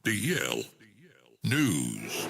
DL News.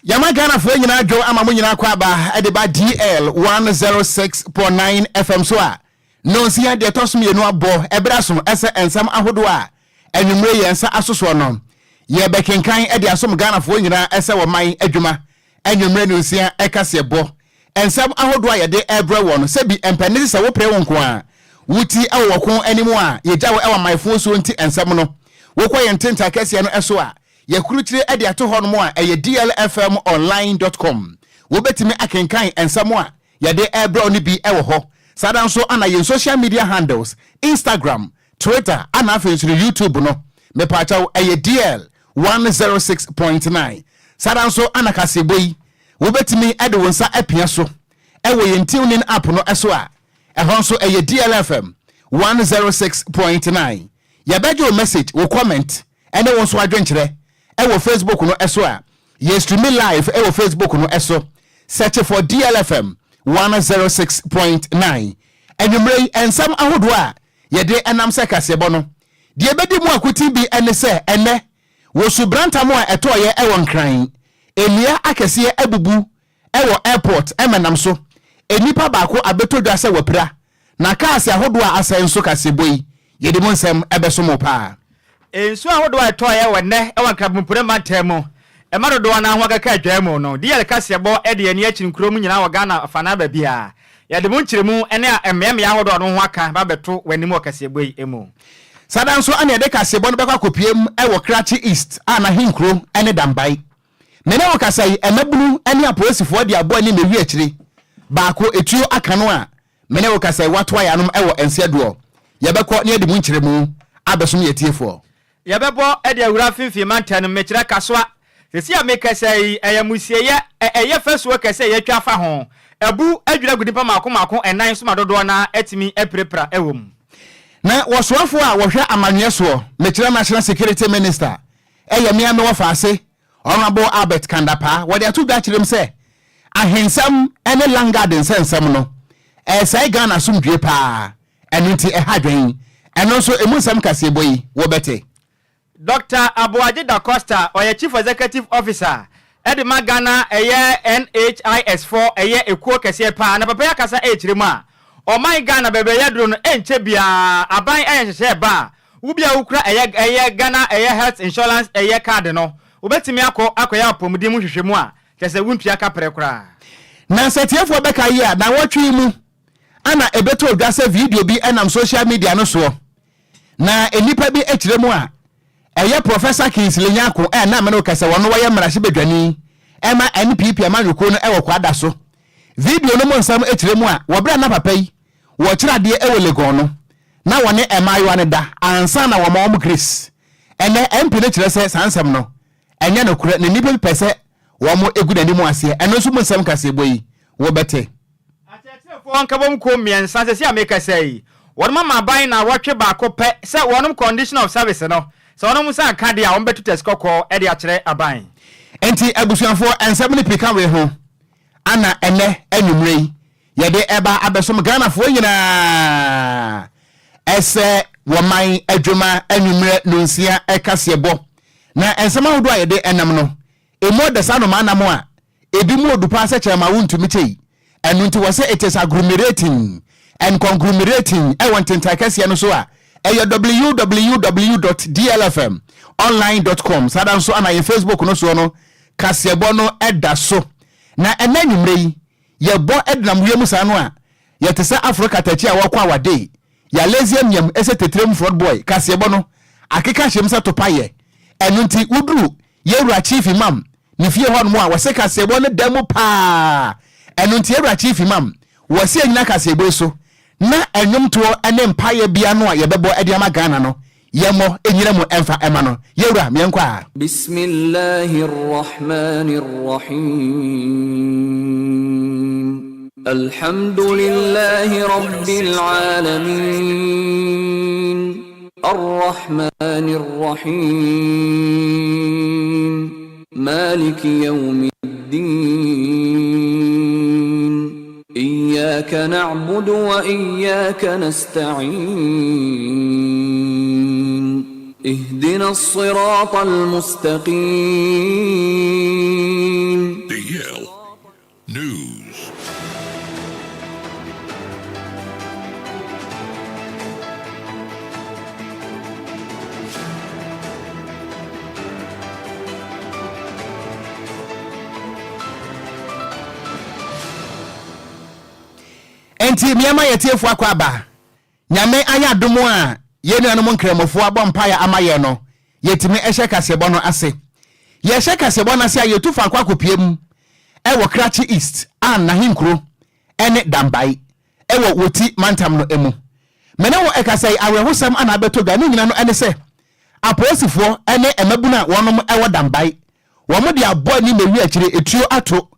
Yamagana for nyina dwo ama munyina kwa ba edeba DL 106.9 FM so a no sia de tosom yenu abo ebraso ese ensam ahodo a enwumre yensa asoso no ye bekenkan ede asom Ghana for nyina ese wo man adwuma enwumre no sia ekase bo ensam ahodo a ye de ebra won se bi empanisi se wo pre wonko a wuti awokon animu a ye jawo ewa manfo so nti ensam no wo kwa yententa kase no eso a Yakurutire edi ato hɔ no a ɛyɛ DLFM.online.com wo betimi akenkan ensamo a yɛde ɛbra oni bi ɛwɔ hɔ sada nso ana yɛn social media handles Instagram, Twitter, ana afei nso YouTube no me pachaw ɛyɛ DL 106.9 sada nso ana kasebo yi wo betimi ɛde wo nsa apia so ɛwɔ yɛn tuning app no ɛso a ɛhɔ nso ɛyɛ DLFM 106.9 yɛbɛgye message wo comment ɛne wo nso adwenkyerɛ ewo Facebook no eso a ye stream live ewo Facebook no eso search for DLFM 106.9 enumrei ensam ahodo a ye de enam se kasebo no de bedi mu akuti bi ene se ene wo subranta mu a eto ye ewo nkran elia akese abubu ewo airport emenam so enipa baako abeto dwa se wapira na kaase ahodo a asenso kasebo yi ye de mu nsem ebeso mo pa ensu ahodo atoye wene ewankrabmpure matemo emadodo na ho akaka adwamo no DL kasebo ede ani achinkrom nyina wa Ghana afana ba bia yade mu nkyiremu ene a emmeme ahodo no ho aka ba beto wanimu kasebo yi emu sada nso ane de kasebo no bekwa kopiem ewo Krachi East ana hinkro ene dambai mene wo kasai emabunu ene apolisifoɔ de abo ani mewi akiri baako etuo aka no a mene wo kasai wato ayanom ewo ensedo yebekɔ ne yade mu nkyiremu abesom yetiefo yabebo ede awura finfin mantan mekira kasoa sesi a mekasai eyamusieye eye fesuo kase ye twa fa ho abu adwira gudipa mako enan so madodo na etimi eprepra ewom na wosoafo a wohwe amanwe so mekira National Security Minister eyamia me wo faase Honorable Albert Kandapa wode atu da kirem se ahensam ene langarden sensam no sai Ghana sumdwe pa enunti ehadwen eno so emunsam kaseboyi wo bete Dr. Abuaji da Costa oye Chief Executive Officer Edema Ghana eye NHIS4 eye ekuo kese pa na papa ya kasa echiremu a o man Ghana bebe ya duro no enche bia aban ehyehyɛ ba wubia ukura eye Ghana eye health insurance eye card no ubetimi akoya apomudi mu hwehwemu a kese wuntua kapre kura na setiefo beka yi a na wotwe mu ana ebeto odwase video bi enam social media no so na enipa bi echiremu a eye Professor Kingsley Nyako na me no kase wono wo ye mrahye bedwani ema NPP amanweko no ewo kwada so video no mo nsam ekiremu a wo bra na papa yi wo kirade ewo legon no na wone emayo ne da ansa na wo ma wo grace ene MP ne kire se sansam no enye no kure ne nipa pese wo mo egudani mu ase eno so mo nsam kase boyi wo bete atetefo nkabom ko miensa se sia make say won mama ban na wotwe ba ko pe se wonum condition of service no so ono musa ka dia on betu teskoko e dia kire aban enti abusuanfo ensam ne pika we ho ana ene anwumrei ye de eba abesom Ghana fo nyina ese woman adwuma anwumre nonsia ekasebo na ensam ahodo a ye de enam no emo de sano manamo a ebi mu odupa se chema wuntumi chei enu nti wose it is agglomerating and conglomerating e want intakase no so a www.dlfm.online.com sada nso ana ye Facebook no so no kasebo no eda so na enanwumre yi ye bo ednam wiemu sa no a ye tese Africa tachi a wokwa wade ya leziam nyam ese tetrem fraud boy kasebo no akeka hyemsa topaye enu nti udru ye wura chief imam ni fie ho no a wose kasebo no demu pa enu nti ye wura chief imam wose anyina kasebo so na enyomto ene mpaye bia no a yebebo ediama Ghana no yemo enyiremu emfa ema no yewura menkwa Bismillahirrahmanirrahim الحمد لله رب العالمين الرحمن الرحيم مالك يوم الدين إياك نعبد وإياك نستعين اهدنا الصراط المستقيم. DL News. Enti miama yetiefu akwaba nyame anya domo a yenu anu nkremofo abọ mpaya amaye no yetimi ehye kasebo no ase ye hye kasebo no ase ayetufa akopiem ewo Krachi East an na hinkro ene dambai ewo woti mantam no emu mena wo ekasai awehosam ana beto Ghana nyina no ene se aposifo ene emabuna wonom ewo dambai wo mo de abo ni mewi akire etuo ato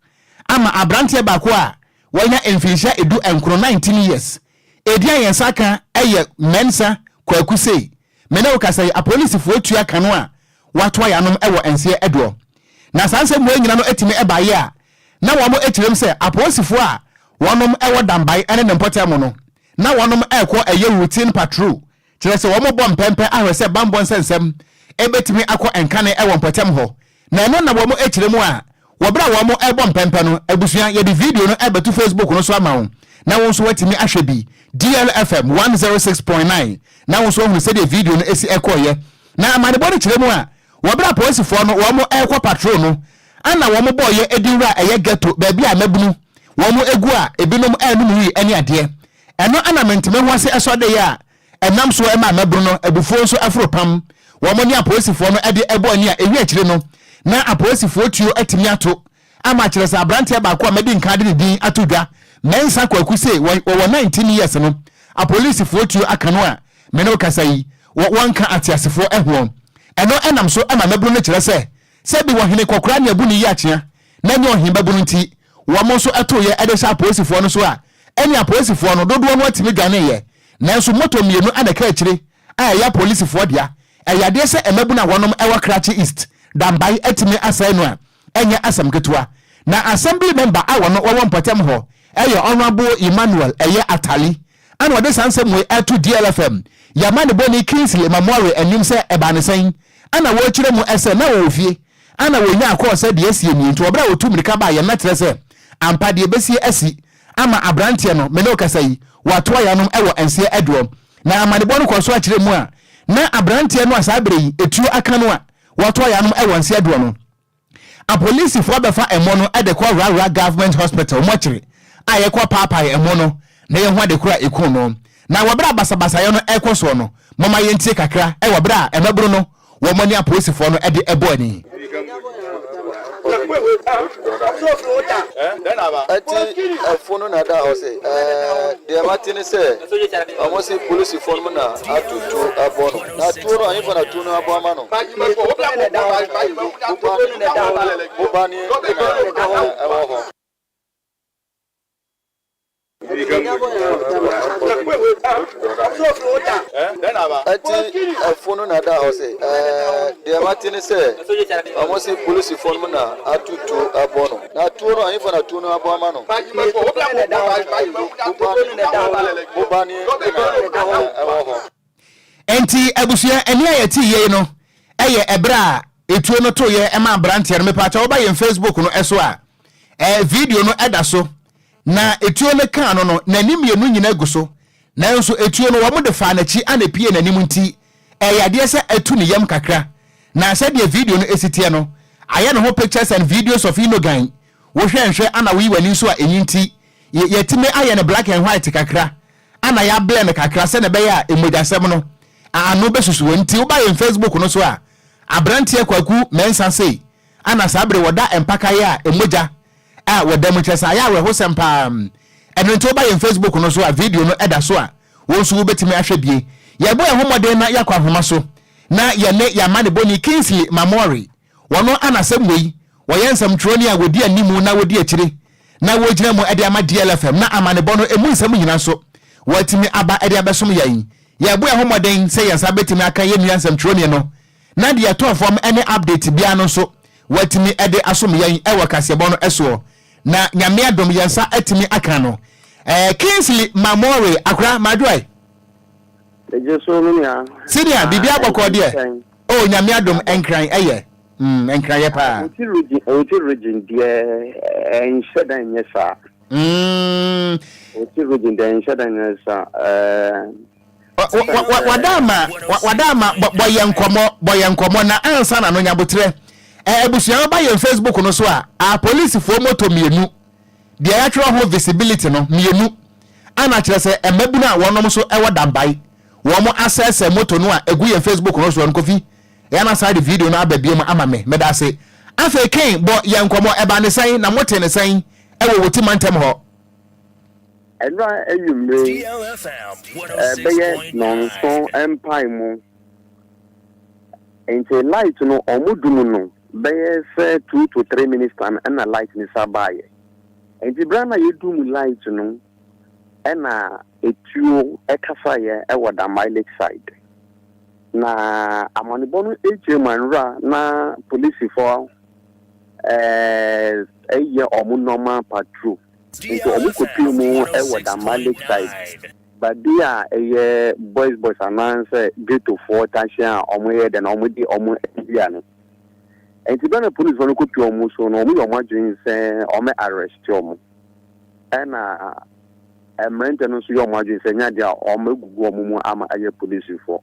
ama abrante baako a wanya emfinsha edu enkro 19 years edia yensaka eye mensa kwakusei mena ukasai apolisifu etua kanu a watwa yanom ewo ense edo na sanse mwe nyina no etime ebaye a na wo mo etirem se apolisifu a wonom ewo dambai ene nempotem no na wonom ekọ eye routine patrol kire se wo mo bom pempe ahwese bambon sensem ebetimi akọ enkane ewo mpotem ho na eno na wo mo etirem a wobra wo mo ebom pempe no abusua ye di video no ebetu Facebook no so amawo na won so watimi ahwe bi DLFM 106.9 na won so hu se di video no esi ekoye na amane body kire mu a wobra police no wo mo ekọ patrol no ana wo mo boye ediwura eye ghetto ba bia mabunu wo mo egu a ebinom anum yi ene ade eno ana mentime ho ase eso de ya enam so ema mabunu no abufo so afro pam wo mo ni police no ede ebo ani a ewi akire no na apolisifu tuo atimi ato ama kire sa abrante baako a medi nka de din atodwa mensa kwakusei wo 19 years no apolisifu tuo akano a mene okasai wonka atiasefo ehwo eno enam so ama maburu no kire se bi wo hene kokora ne abu ni yi akea na nye ohim baburu nti wo mo so ato ye ede sha apolisifu no so a eni apolisifu no dodo no atimi gane ye nanso moto mienu anaka akire a ya apolisifu dia eyade se emabu na wonom ewa Krachi East dambai etimi asai no a enye asam ketua na assembly member a wono wo mpotem ho eye honorable Emmanuel eye atali ana wode sansem we eto DLFM yamane boni Kingsley Memorial enyum se ebanesen ana wo kire mu ese na wo fie ana wo nya akọ se de esie ni nto obra otu mirika ba ye metre se ampa de besie asi ama abrante no mene okasai wato yanom ewo ense edwo na amane boni kwaso akire mu a na abrante no asabere yi etuo aka no a wato yanom ewo ense edwo no a police for befa emono e de kwa Rara government hospital mochiri aye kwa papa emono na ye ho de kura eku no na wabra basabasa ye no ekoso no mama ye ntie kakra e wabra emaburu no wo mani a police for no e de ebo ani ati phone na da ose de matini se almost police phone na atutu abono na turo anyi na tunu aboma no ubani ati phone na da ose de matini se almost police phone na atutu abono na turo anyi na tunu aboma no ubani enti abusua eni ayeti ye no eye ebra etuo no to ye ema brante no mepacha oba ye Facebook no eso a video no eda so na etuo no kan no nanim ye no nyina guso na nso etuo no wo mo de fa na chi ana pie nanim nti yade se etu ne yam kakra na se de video no esitie no aye no ho pictures and videos of inogan wo hwenhwe ana wi wani so a enyinti yetime aye ne black and white kakra ana ya blend kakra se ne be ya emodasem no anu besusu wonti wo ba ye Facebook no so a abrante kwaku mensa sei ana sabre woda empaka ya emoja a wodam chesa ya we ho sempa eno nti wo ba ye Facebook no so a video no eda so a wo so wo betime ahwe bie ye boy homoden na yakwa homa so na ye ne ya mane boni Kingsley Memorial wono anasem wei wo yensam troni a wodi animu na wodi akire na wojina mu ade ama DLFM na amanebo no emu nsam nyina so watimi aba ade abesom yan ya bo homoden se yansa betimi aka ye nuansam twone no na de atofom any update bia no so watimi ade asom yan ewo kasebo no eso na nyame adom yansa atimi aka no Kingsley Mamore akra madwai ejeso no nya senior bibia bokọ de oh nyame adom enkran eye enkran ye pa oti region de enshadan yesa oti region de enshadan yesa wadama boyenkomo na ansa na no nyabotre ebusuan ba ye Facebook no so a police fo moto mienu de actual ho visibility no mienu ana kire se emabu na wonom so ewo dambai womo access moto no a egu ye Facebook no so no kofi ya na side video na ababie mu amame meda se afa ken bo yenkomo eba ne san na mote ne san ewo woti mantem ho enra eyumre beye non so empire mu ente light no omudunu no beye say 2 to 3 minutes time and light ni sabaye ente brana yedum light no ena etuo ekasaye ewo da my lake side na amanibonu manra na police for eye omu normal patrol into omu kopi mu ewo da my lake side but dia eye boys announce gate for tasha omu ye den omu di omu bia no enti bana police for kopi omu so no omu yo madwin se omu arrest omu ena maintenance yo madwin se nya dia omu gugu omu mu ama aye police for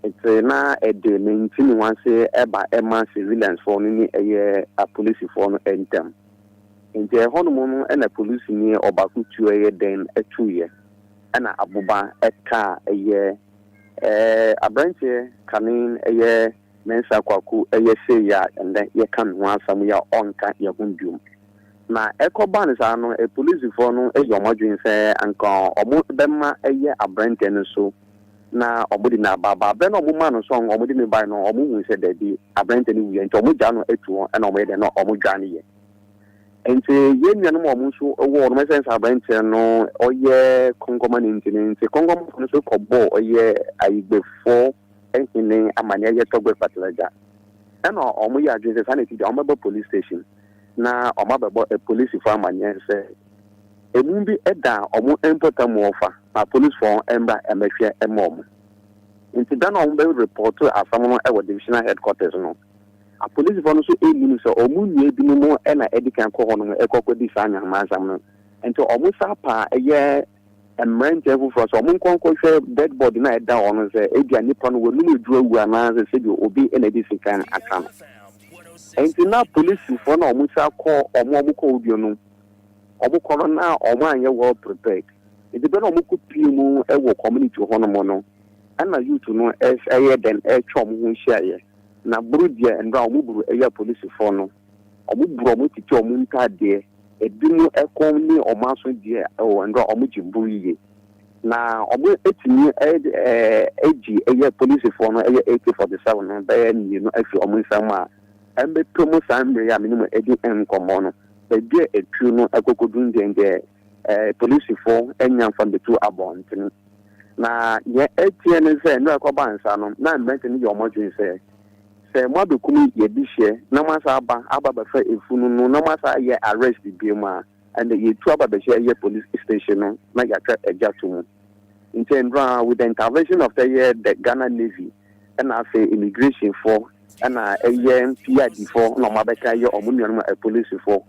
it's na a day 19 once eba ema civilians for ni a police for no entem nti hono no na police ni obaku tu den 2 year na abuba eka abranche kanin mensa kwaku say ya and then ye kan ho asam ya onka ye hundum na ekoban sa no a police for no yomadwin say anka omo bema abranche no so na omudi na baba be no muma no so omudi me bai no omu hu se dedi abente ni wi enti omu ja no etu na omu de no omu dwa ne ye enti ye nua no omu so wo no sense abente no oye kongoma ni nti kongoma no so kobo oye ayigbefo enkini amane ye togbe patlaja na omu ya adwese sanity de omu be police station na omu be a police for amane se emumbi eda omu empota mu ofa na police for emba emehwe emom nti dan omu be report asamu e divisional headquarters no a police for no so emu so omu nue bi mu e na edikan ko hono e kokodi sanya mazam no nti omu sapa eye emrente fu for so omu konko hwe dead body na eda ono se edia nipa no wonu edu awu ana se bi obi e na di sikan aka nti na police for no omu sa ko omu ko obi no obu corona omu anye well prepared it depend on muku pimu ewo community hono mono ana youth no eye den chom hu hia na brudia endra omu buru eye police for no omu buru omu titi omu ntade edimu ekom ni omaso die o endra omu jibu yiye na omu etimi eji eye police for no eye AK47 no be ni no afi omu nsama embe promo sambre ya minimum edi enkomo no be etu no akokodun denge police for enya from the two abontin na ye etn say no akobansa no na mbenten yo modwin say mo bekum ye bihye na masa aba ba fa efunu no na masa ye arrest bi ma and ye two aba be ye police station no na ya tra ejato mu intendra with the intervention of the Ghana Navy and I say immigration for and PID for no mabeka ye omunyo a police for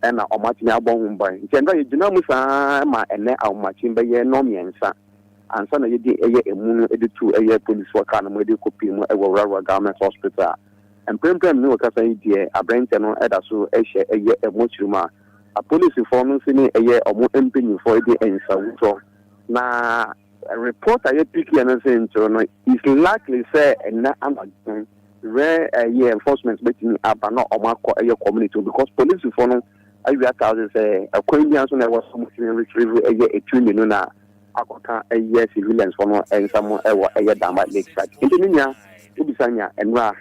and omati abon by intendra ye dina musa ma ene awmachin be ye no miensa ansa na ye di eye emu editu eye police worker na mo edi kopi mu e wo government hospital and prem ni worker say die abrante no eda so ehye eye emochiruma a police for no sini eye omo empenyi for edi ensa so na report aye piki and say nto no is likely say na amadan rare eye enforcement betting abano omako eye community because police for no ayi thousands say akwanya so na was some retrieve eye etuni no na akota eye civilians for no ensamo ewo eye dama lake side intiminya ubisanya enra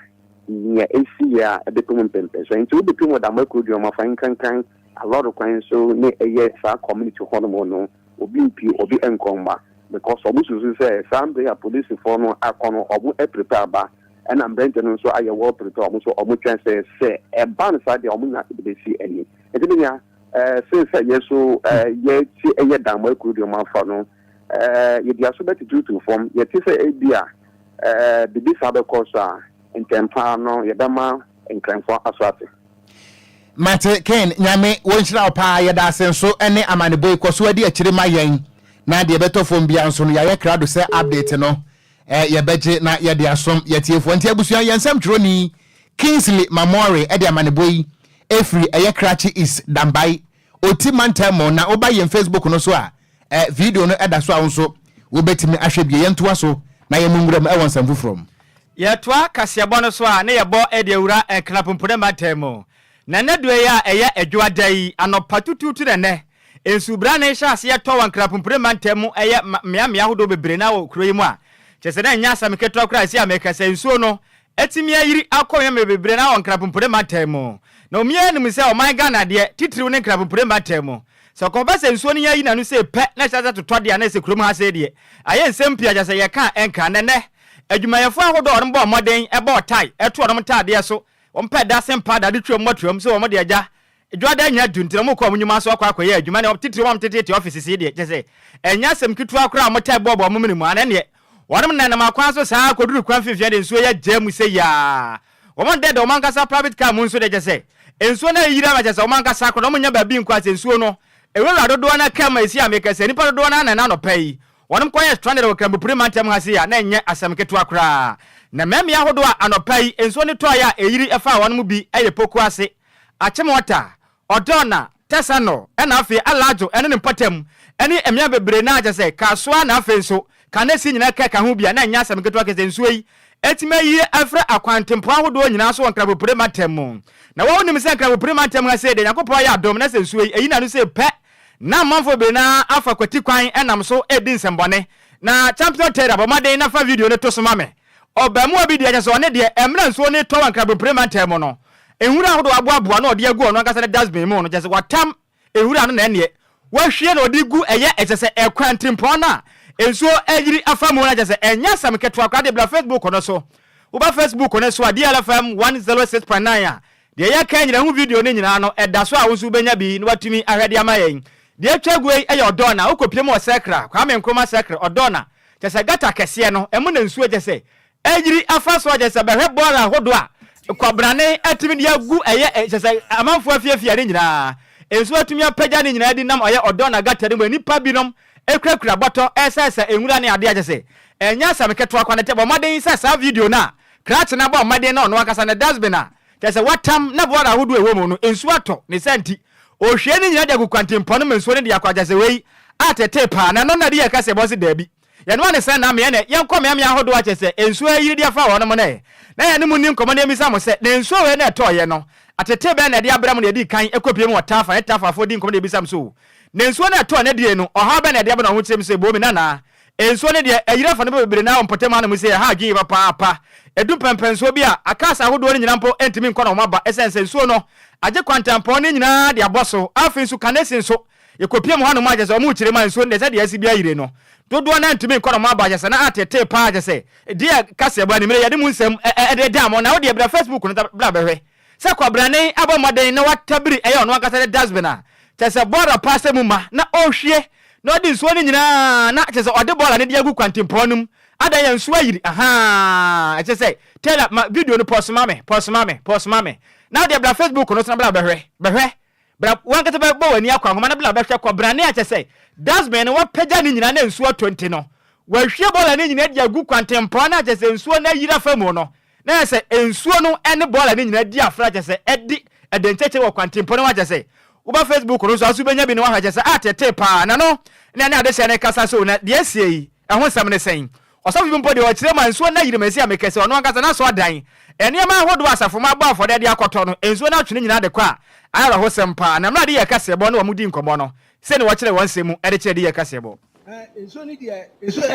nya esia ebetum pempe so into ubipimo dama kodi o mafan kankan a lot of coins so ne a community hormone obi obi enkomba because obusu say some they are police for no akono obu e prepare ba and I'm bringing so I well prepare so obu can say e ban side omu na be see any e ya since yes so ye ti e dan mo ekuru ma fa no ye dia so better to form ye ti say e bia the disabe course in tempa no ye dama in cranfo aswate Mate Ken nyame wonhyira opa ye da senso ene amaneboy koso adi akire ma yen na de beto fom bia nso no ya krado se update no ye beje na ye de asom ye tiefo nti abusua yensem troni Kingsley Mamori e de amaneboy efri ye krachi is dambai oti mantamo na oba yen Facebook no so a video no eda so a nso wo betimi ahwe bie yentoa so na ye munguram e wonsam fufrom ye toa kasiabo no so a na ye bo e de wura krapompore matamo na nedwe ya eye adwadai anopatututu ne ensubra na ehya ase yeto wan krapompore mantemu eye mia hodo bebre na wo kuro yi mu a chese na nya asam keto akura ase amekasa ensuo no etimi ayiri akoye me bebre na wan krapompore mantemu na omie nim se o my Ghana de titiriw ne krapompore mantemu so ko ba se ensuo ni yayi na no se pe na chaza totode de na se kuro mu ha se de aye nsempia jase ye ka enka ne adwumayefo ahodo ormbo moden ebe otai eto orm tade so ompa da sempa da de twem motwem so omo de agya edwada nya duntire mo ko omnyuma so akwa ye adwuma ne titire wam tete office si de je enya sem kitu akora motai bobo omuminimu anene wonom na ma kwan so saa koduru kwan fifia de nsuo ya jamu se ya omon de o mankasa private car mu nso de je se ensuo na yira ma je se o mankasa akora omo nya ba bi nkwa se nsuo no ewura dodo na kama esi ameka se nipa dodo na no pai wonom kwa ye stranded o kambu primantem ha se ya na enye asem kitu akora na meme ahodo a anopai enso ne to ya eyiri efa wonom bi eye poku ase achemota odona tesano ena afi alajo ene ne mpatam ene emia bebre na agese kasoa na afi nso kanesi nyina keka ho bia na nya asem keto akese nso yi etime yi afra akwantempo ahodo nyina so wonkra bopre matem na wo nim se nkra bopre matem ha se de yakopɔ ya dom na se nso yi eyi na no se pe na manfo be na afa kwati kwan enam so edi nsembone na champion trader bomaden na fa video ne to so mame obamu abi de ajeso ne de emra nso ne to wankra bopre matem no ehura ahodo aboaboa na ode agu ono akasa ne dustbin mu no jese watam ehura no na ene wahwie na ode gu eye ejese ekwantempo na enso agiri afamu na jese enya sam keto akade bla Facebook no so uba Facebook no so DLFM 106.9 de ya kan nyina hu video ne nyina no eda so a wo so benya bi no watumi ahwede amayen de twagwe eye odona ukopiem o sekra kwa me nkroma sekra odona jese gata kese no emu na nsuo jese agiri afaso jese behwe bora hodo a kwabrane atimi de agu eye jese amanfo afiafia ne nyina enso atumi apagya ne nyina di nam oye odona gata de nipa binom ekrakura boto esesa enwura ne ade agese enya sameketo akwa te bo maden sesa video na krat na bo maden na ono akasa na dustbin jese watam na bora hodo ewo mu no ensu ato ne senti ohwe ne nyina de agukwantempo no menso ne de akwa jese wei atete pa na no na de yakase bo se dabi ye no ne sen na me ne ye nkom me ahodo agese ensu ayiri de afa wono mo ne na ye ne mu nim komo ne mi sam se na ensu we na to ye no atete be na de abram ne de kan ekopie mu otafa etafa fo di nkom de bi sam so na ensuo na to na die no oha ba na de ba na ho kyerem se bo mi na ensuo ne de ayira fa no bebre na ompotem ana mu se ha gi ba pa edu pempenso bi a akasa hodo ne nyina mpo entimi nkɔ na o maba esense ensuo no aje kwantampo ne nyina de aboso afin so kanesi so yekopie mu hanu ma agese o mu kyerem ensuo ne se de asi bi ayire no dodo na entimi nkɔ na o maba agese na atete pa agese de kase ba ni mere yade mu nsem de dam na wo de bra Facebook no bra behwe se kwabrane abomaden na watabiri eyo no akasa de dasbina tese bora passe muma na ohwie na odi nsuo ni nyina na tese odi bola ne de agu kwantempo num ada ya nsuo ayiri aha tese tell ma video no post mame na de bla Facebook no so bla behwe bra wankata be bo wani akwa homa na bla behwe kwa brane a tese dasbin wa pagya ni nyina na nsuo 20 no wa hwie bola ni nyina de agu kwantempo na tese nsuo na yira famu no na se nsuo no ene bola ni nyina di afra tese edi edencheche wa kwantempo no wa tese uba Facebook no so asu benya bi no ha jese atete pa na no ne ne ade se ne kasa so na de asie yi ehon sam ne sen osafu bi mpo de o kire ma nso na yire mesi amekese ono akasa na so adan ene ma hodo asafo ma ba afode de akoto no enso na atwene nyina de kwa ayara ho sem pa na mra de ye kase bo no wa mudi nkomo no se ne wo kire won semu ede kire de ye kase bo So need a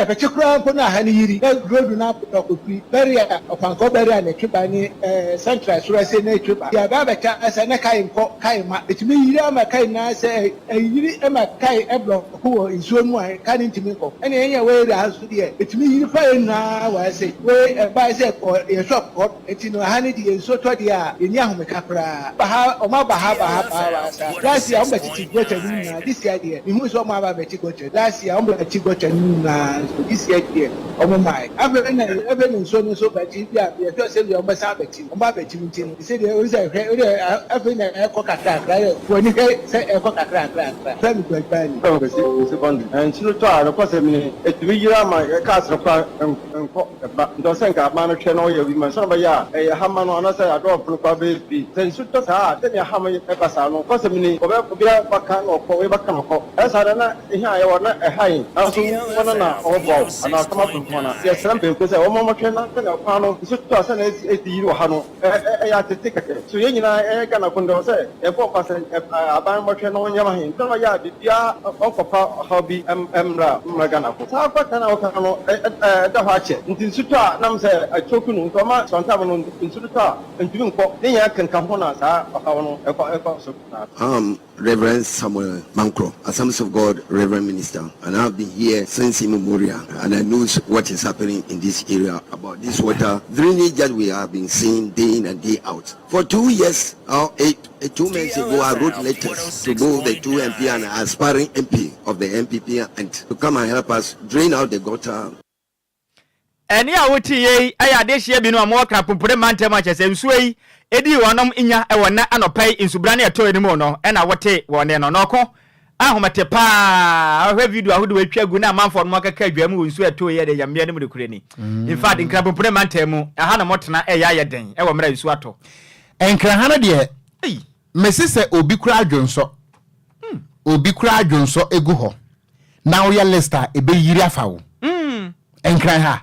particular Ponahani, road enough to bury a Panko Berry and a trip by Central, so I say nature. Yababa as an Akai Kaima, it's me, Yamakai, say a Emma Kai Eblo, who is one way, canning to me. And anyway, the house today, it's me, you find now, I say, where a bicycle or a shop, it's in a honey and so to the in Yahoo Capra, Baha or Mabaha, last year, I'm better this idea. You must all my better last year. This year, oh my! I've been so bad. Yeah, just say you're my sabbath. I'm back to you. Say there is a coca when you say a coca Tell me, great band. And she tried, of course, it's me, my castle, and don't think I'm managing all your women. Somebody, a hammer on us, I drop probably. Then shoot us hard. Tell me how many peppers are no possibly, or Bacan or Bacan. As I don't know, I want a high. Also, one or both, and I'll come up with one. Yes, something because a woman cannot tell a panel. It's 2008 euro Hano. I had to take it. So, you know, I can have say, a 4% a band merchant on Yamahin. Don't I have the hobby Mra Magana. How can I the hatchet? In Suta, Nam say, I took you to March on Tavon in Suta, and doing for then I can come on us. Reverend Samuel Mankro, Assemblies of God, Reverend Minister, and I've been here since immemorial, and I know what is happening in this area about this water drainage that we have been seeing day in and day out. For 2 years, 2 months ago, I wrote letters to both the 2 MP and aspiring MP of the MPP and to come and help us drain out the gutter. Eni awoti ye aya de hye bi no mo kra popore mantem a chese nsuei edi wonom inya e wona anopai insubrane eto enimu no e na wote wone no noko ahomete pa ahwe video ahodo atwa gu na manfo no makaka adwa mu nsu eto ye de yambe ne mu de kureni in fact nkra popore mantem aha na motena e ya den e wo mra nsu ato enkra hana de mesise obi kura adwonso obi kura adwonso egu ho na wo ya lista ebe yiri afawo enkra ha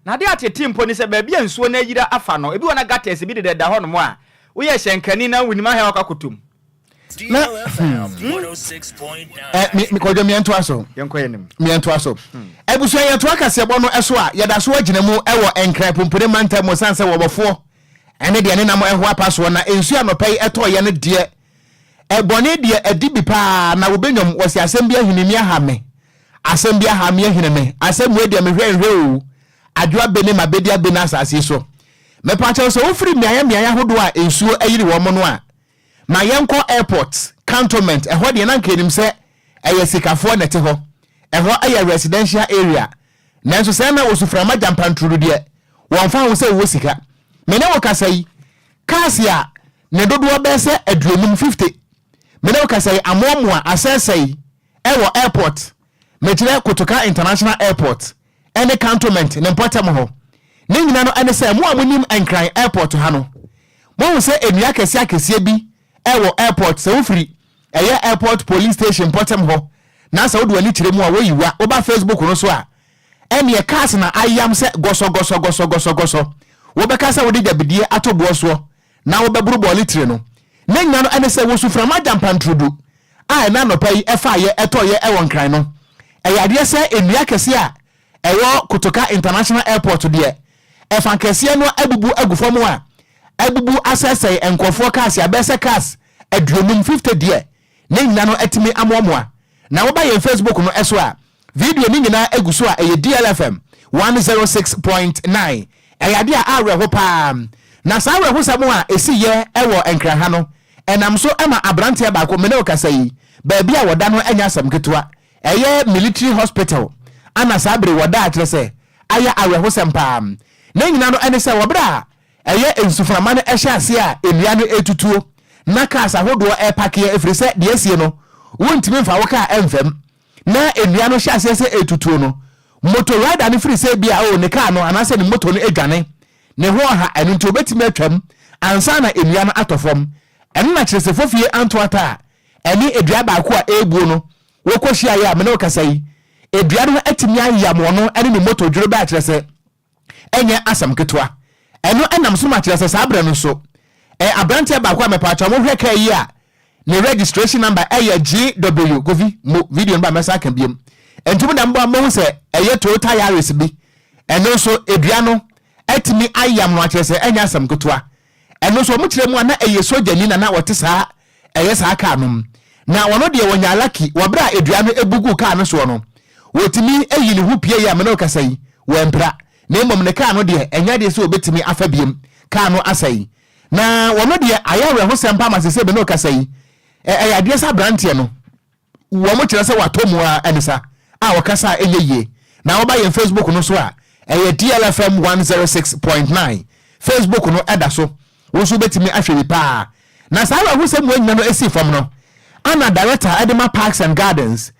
na de atete mpo ni se ba bia nsuo na yira afa no ebi wona gates bi de da ho no mo a wo ye hyenkani na wunima he wakakotum DLFM 106.9 mi kodwo miento aso yenkoyenim miento aso ebuso yeto akase bo no eso a yeda so agina mu ewo enkra pompore manta mo sanse wo bofo ene de ne na mo eho apaso na ensu anopai eto ye ne de ebone de adibi pa na wo benyom wo si asem bia hinimi ahame asem bia ahame hineme asem we de me hwenhwe o adwa bene mabedia bena asase so me pacha so ofri miaya hodo a ensuo ayiri wo mo no a ma yenko airport cantonment eho de na nkenim se eye sikafo nete ho eho eye residential area nanso se na osuframa jampanturu de won fa ho se wo sika me ne wo kasai kasia ne dodo be se aduonum 50 me ne wo kasai amomo a asesei ewo airport me tire Kotoka International Airport any cantonment ne importem ho ne nyina no ene se mo amonim Enkran Airport ha no mo se enua kese akese bi ewo airport se wo free eye airport police station importem ho na sa wo do ani kire mu a wo yiwa wo ba Facebook no so a ene e cars na ayam se goso wo be ka sa wo de jabedie atobo so na wo be buru boli tire no ne nyina no ene se wo suframa jampantrudu a na no pai efa ye etoye ewo Nkran no eyade se enua kese a ewo Kotoka International Airport de efan kese no abubu agufomu a abubu asese enkofo cars ya bese cars aduonum 50 de ne nyina no atimi amomoa na wo ba ye Facebook no eso a video ni nyina aguso a eye DLFM 106.9 eyade a areho pa na sa areho samu a esi ye ewo Enkran ha no enam so ama abrante ba ko mene okasai ba bia woda no anya asam ketua eye military hospital ana sabre woda atrese aya areho sempa ne nyina no ene se wobra eye ensuframa no ehye ase a enua no etutuo na kasa hodo e pake efri se de esie no wontimi mfa woka emfem na enua no hye ase se etutuo no motor rider ne free se bia o ne car no anase ne motor no edwane ne ho ha enu nti obetimi atwam ansa na enua no atofom enu na kyerese fofie antoata eni edua ba ko a ebuo no wokohia ya me ne okasai edua no atimi ayam no ene ne motor dwuro ba kyerese enye asam ketwa eno enam so ma kyerese sabre no so abrante ba ko amepacha mo hweka yi a ne registration number GW govi mo video no ba mesa kan biem entum da mbo amu se eye total yaris bi eno so edua no etimi ayam no akere se enya asam ketua eno so mu kire mu na eye sojani na wote saa eye saa ka nom na wono de wonya laki wobra edua no ebugu ka no so no wotimi eyi ne hu pie ya me no kasai wempra na emom ne ka no de enya de se obetimi afabiem ka no asai na wono de ayawe ho sempa masese be no kasai ade sa brantie no wo mo kire se watomu a enisa a wakasa eyeye na wo ba ye Facebook no so a DLFM 106.9 Facebook no eda so wo so betimi ahwe pa na sa wa hu se mo nyina no esi fam no ana director Edema Parks and Gardens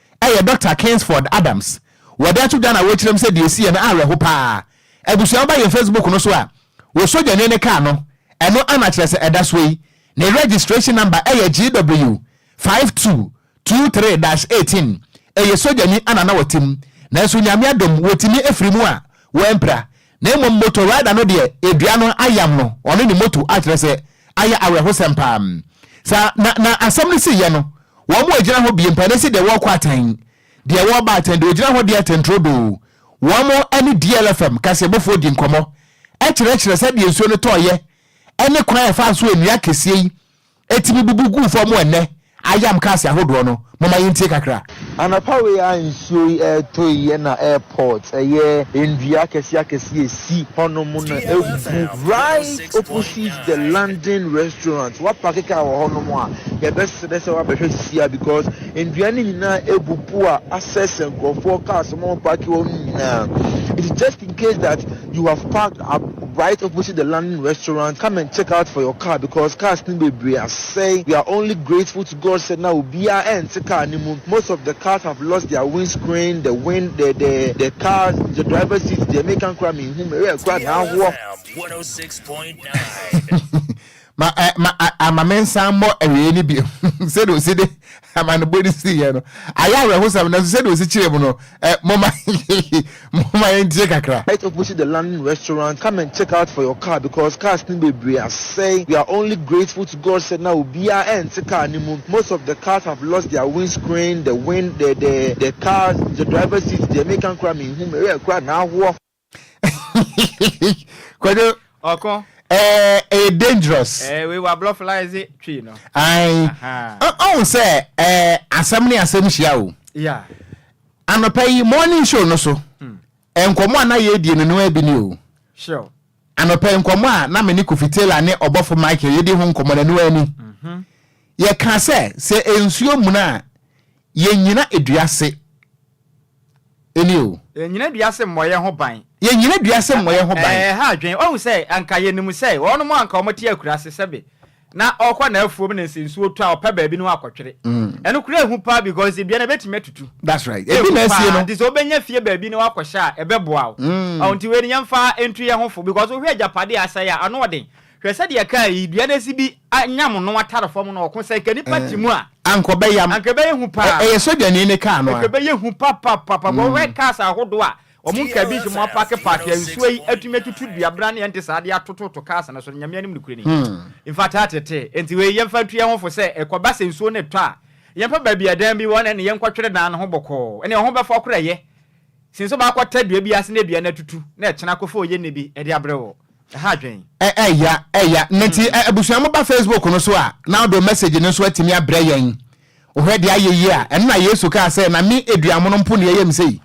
Dr. Kingsford Adams wada to dana wo kirem se de esi na ahwe ho pa ebusu ba ye Facebook no so a wo so jane ne ka no eno ana kire se eda so yi na registration number GW 5223-18 sojani ana na watim na so nyame adom wotimi efrimu a wempra na emom motor rider no de edua no ayam no ono ni motor a kire se aya awe ho sempam sa na asam ni si ye no wo mo agina ho biempa na si de wo kwatan de wo ba atan de ogina ho de atentrodo wo mo ani DLFM kase bofo di nkomo kire se de ensuo no toye ene kwan e fa so enua kesie yi etimi bubugu fo mo enne ayam kase ahodo no mama yintie kakra anapa we ansuo toye na airport ndua kese si hono mu na right opposite the London restaurant what pakeka wo hono mu a ye best dey say wa behwe sia because ndua ni nyina ebupu a access nkofo cars mo park wo nyina. It is just in case that you have parked right opposite the London restaurant. Come and check out for your car because cars need be say we are only grateful to God said now be and car anymore. Most of the cars have lost their windscreen, the cars, the driver's seat, the American crime in whom we are quite now 106.9. ma mensa mo ewe bi se do se de ama no body see no aya we ho sam na se do se kire mu no mama entie kakra right opposite the London restaurant. Come and check out for your car because cars need be say we are only grateful to God said now be and car anymore. Most of the cars have lost their windscreen, the cars, the driver's seat, the American crime in whom we are quite now Kwadwo Okon dangerous we were blufflies tree no oh say asem ni asem hia o yeah anopai morning show no so enkomo ana ye die no abi ni o sure anopai enkomo a na me ni kofitela ne obofo Michael ye di ho enkomo na no ani ye ka se ensuo mu na ye nyina eduase eni o nyina eduase moye ho ban ye nyina duase moye ho ban ha adwen o say anka ye nim say wono mo anka o mate akurase sebe na okwa na afuom na nsensuo to a opa baabi no akotwere eno kura ehu pa because e bia na betime tutu that's right e bi na sie no dis obenya fie baabi no akohya ebeboa o onti we nyamfa entu ye hofo because ohwe ajapade asaya ano oden hwese de ka yi dua na si bi anyam no atarefom no okon sai kani patimu a anko beyam anka beyehu pa e sojani ne ka no anka beyehu pa bo we kasa ahodo a omunka bi mo park ensuo yi atumi tutu dua bra ne ente saade atoto kasa na so nyame anim nukureni in fact atete enti we yemfa tuye hofo se ekoba sensuo ne to a yemfa baabi adan bi wona ne yenkotwere dan ho boko ene ho befo kora ye sinso ba kwata dua bi ase ne dua na tutu na echena kofo oye ne bi e de abrewo ha dwen ya nti abusuamo ba Facebook no so a now do message no so atimi abre yen ohwe de ayeyi a eno na Yesu ka se na me eduamo no mpo ne yem sei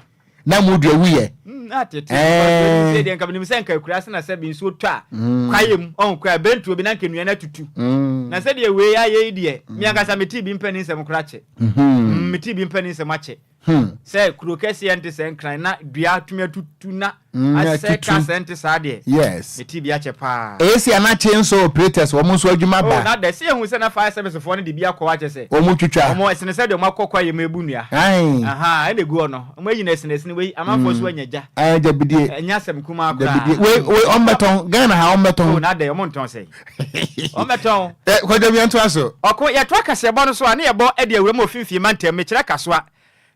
na mudu awuye atete se de nka binim se nka kurase na se bi nso to a kwayem on kwa bentu obi na nka nua na tutu na se de we aye de mi aka sa meti bi mpani nsem krache meti bi mpani nsem ache se kurokesi ente se nkran na dua tumi tutu na ase ka sente saade yes meti bi ache pa esi ana chainsaw operators wo mo so adwuma ba na de se hu se na fire service fo ne de bi akọ ache se wo mo twitwa wo mo esene se de mo akọkọ ye mebu nua ene guo no mo yi na esene we amanfo so anyaja jabidie enya sem kuma akora we ombeton Ghana ha ombeton na de omonton se ombeton Kwadwo mianto aso okọ ye to akase bo no so ane ye bo e de awura mo finfie mantem me kire kasoa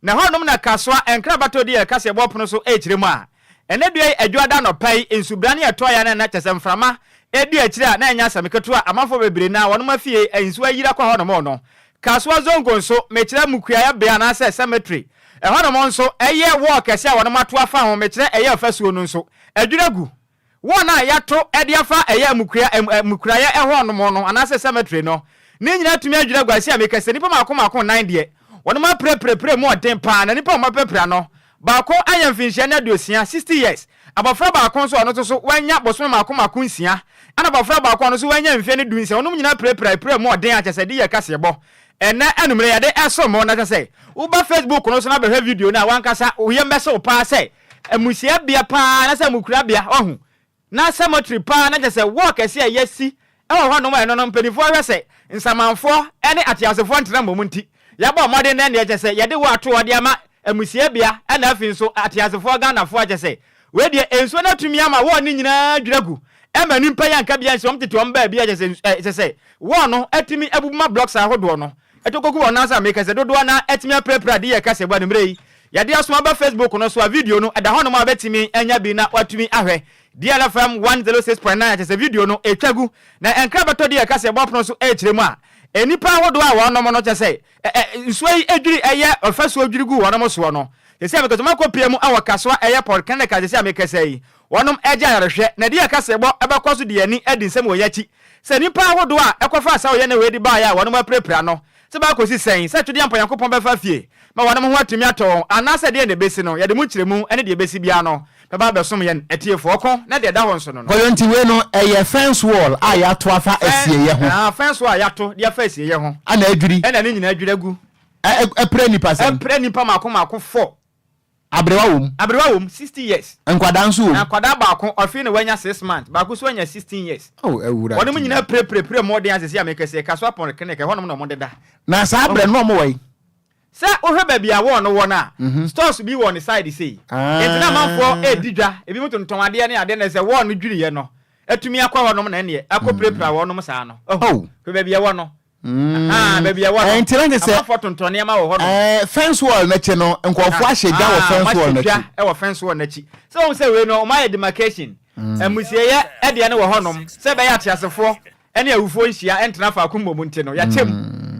na honom na kasoa enkrabato de kase bo pono so e kire mu a ene dua adwada no pai ensubrane ye to ya na kyesem frama e dua kire a na enya asamketo a amanfo bebre na wonom afie ensu ayira kwa honom no kasoa zongo nso me kire mukua ya bia na se cemetery hono mo nso eye work ese a wono mato afa ho me kire eye afasuo no nso adwiragu wona yato ede afa eye mukura ye hono mo no anase cemetery no ne nyina tumi adwiragu ase a me kase nipa makoma 9 de wono ma pre mo den pa na nipa mo pepra no ba ko ayam finhia na dosia 60 years abofra ba ko so ono to so wanya boso makoma nsia ana bafra ba kwa no so wanya mfie ne dunse onum nyina pre mo den akese de ye kase bo ene enumre ya de eso mo na kase uba Facebook no so na be video na wankasa uye mese opa se emusia bia pa na se mukura bia ohu na cemetery pa na kase work ese yesi e ho no ma no mpanifo hwese nsamanfo ene atiasefo ntena momunti ya ba modern na ne kase ye de wo ato ode ama emusia bia na afi so atiasefo Ghanafo akese we de enso na tumi ama wo ni nyina dwiragu ema nimpa ya nka bia nsom tete omba bia se wo no atimi abubuma blocks ahodo no etokoku wona sa make se dodo na atimi aprepra de ye kase bwa nimrei ya de asoma ba Facebook no so a video no eda hono ma betimi anya bi na watumi ahwe DLFM 106.9 akese video no etwagu na enkra beto de ye kase bwa pono so echiremu a enipa ahodo a wono mo no kese nsuai edwiri eye ofaso odwirigu wono mo so no yesi ameka ma kopie mu awakaso airport kan ka yesi ameka sei wonom eja yarehwe na dia ka sebo ebekoso de ani edinsem wo yachi se nipa ahodo a ekofa asa wo ye na we di ba ya wonom aprepra no se ba kosi sen se twede ampa yakopon befa fie ma wonom ho atumi ato anase de ne besi no ye de mu kiremu ene de besi bia no ba be som ye etiefo okon na de da ho nso no koyonti we no eye fence wall a ya to afa asie ye ho fence wall ya to de afa asie ye ho ana adwiri ena ne nyina adwiragu epre nipa sen epre nipa makoma 4 Abrewa wom 60 years enkwada nso wom enkwada ba ko ofi ne wanya 6 months ba ko so wanya 16 years ewura wonu nyina pre mo den asese amekese kaso apon keneke hono no mo deda na sa abre no mo wai se ohwe ba bia wo no na stores bi wo ne side sei entina manfo edidwa ebi muto nton ade ne ade na se wo no dwiri ye no atumi akwa hono na ne akopre wo no sa no hwe ba bia wo no baby ya wa entiranga se foto ntone ma wo ho fence wall na che no nkofo ahyeja wo fence wall na chi wo fence wall na chi se won se we no my demarcation amusie ye e de ne wo honom se be ya tiasefo ene awufo nhia entena fa akumbo nti no ya chem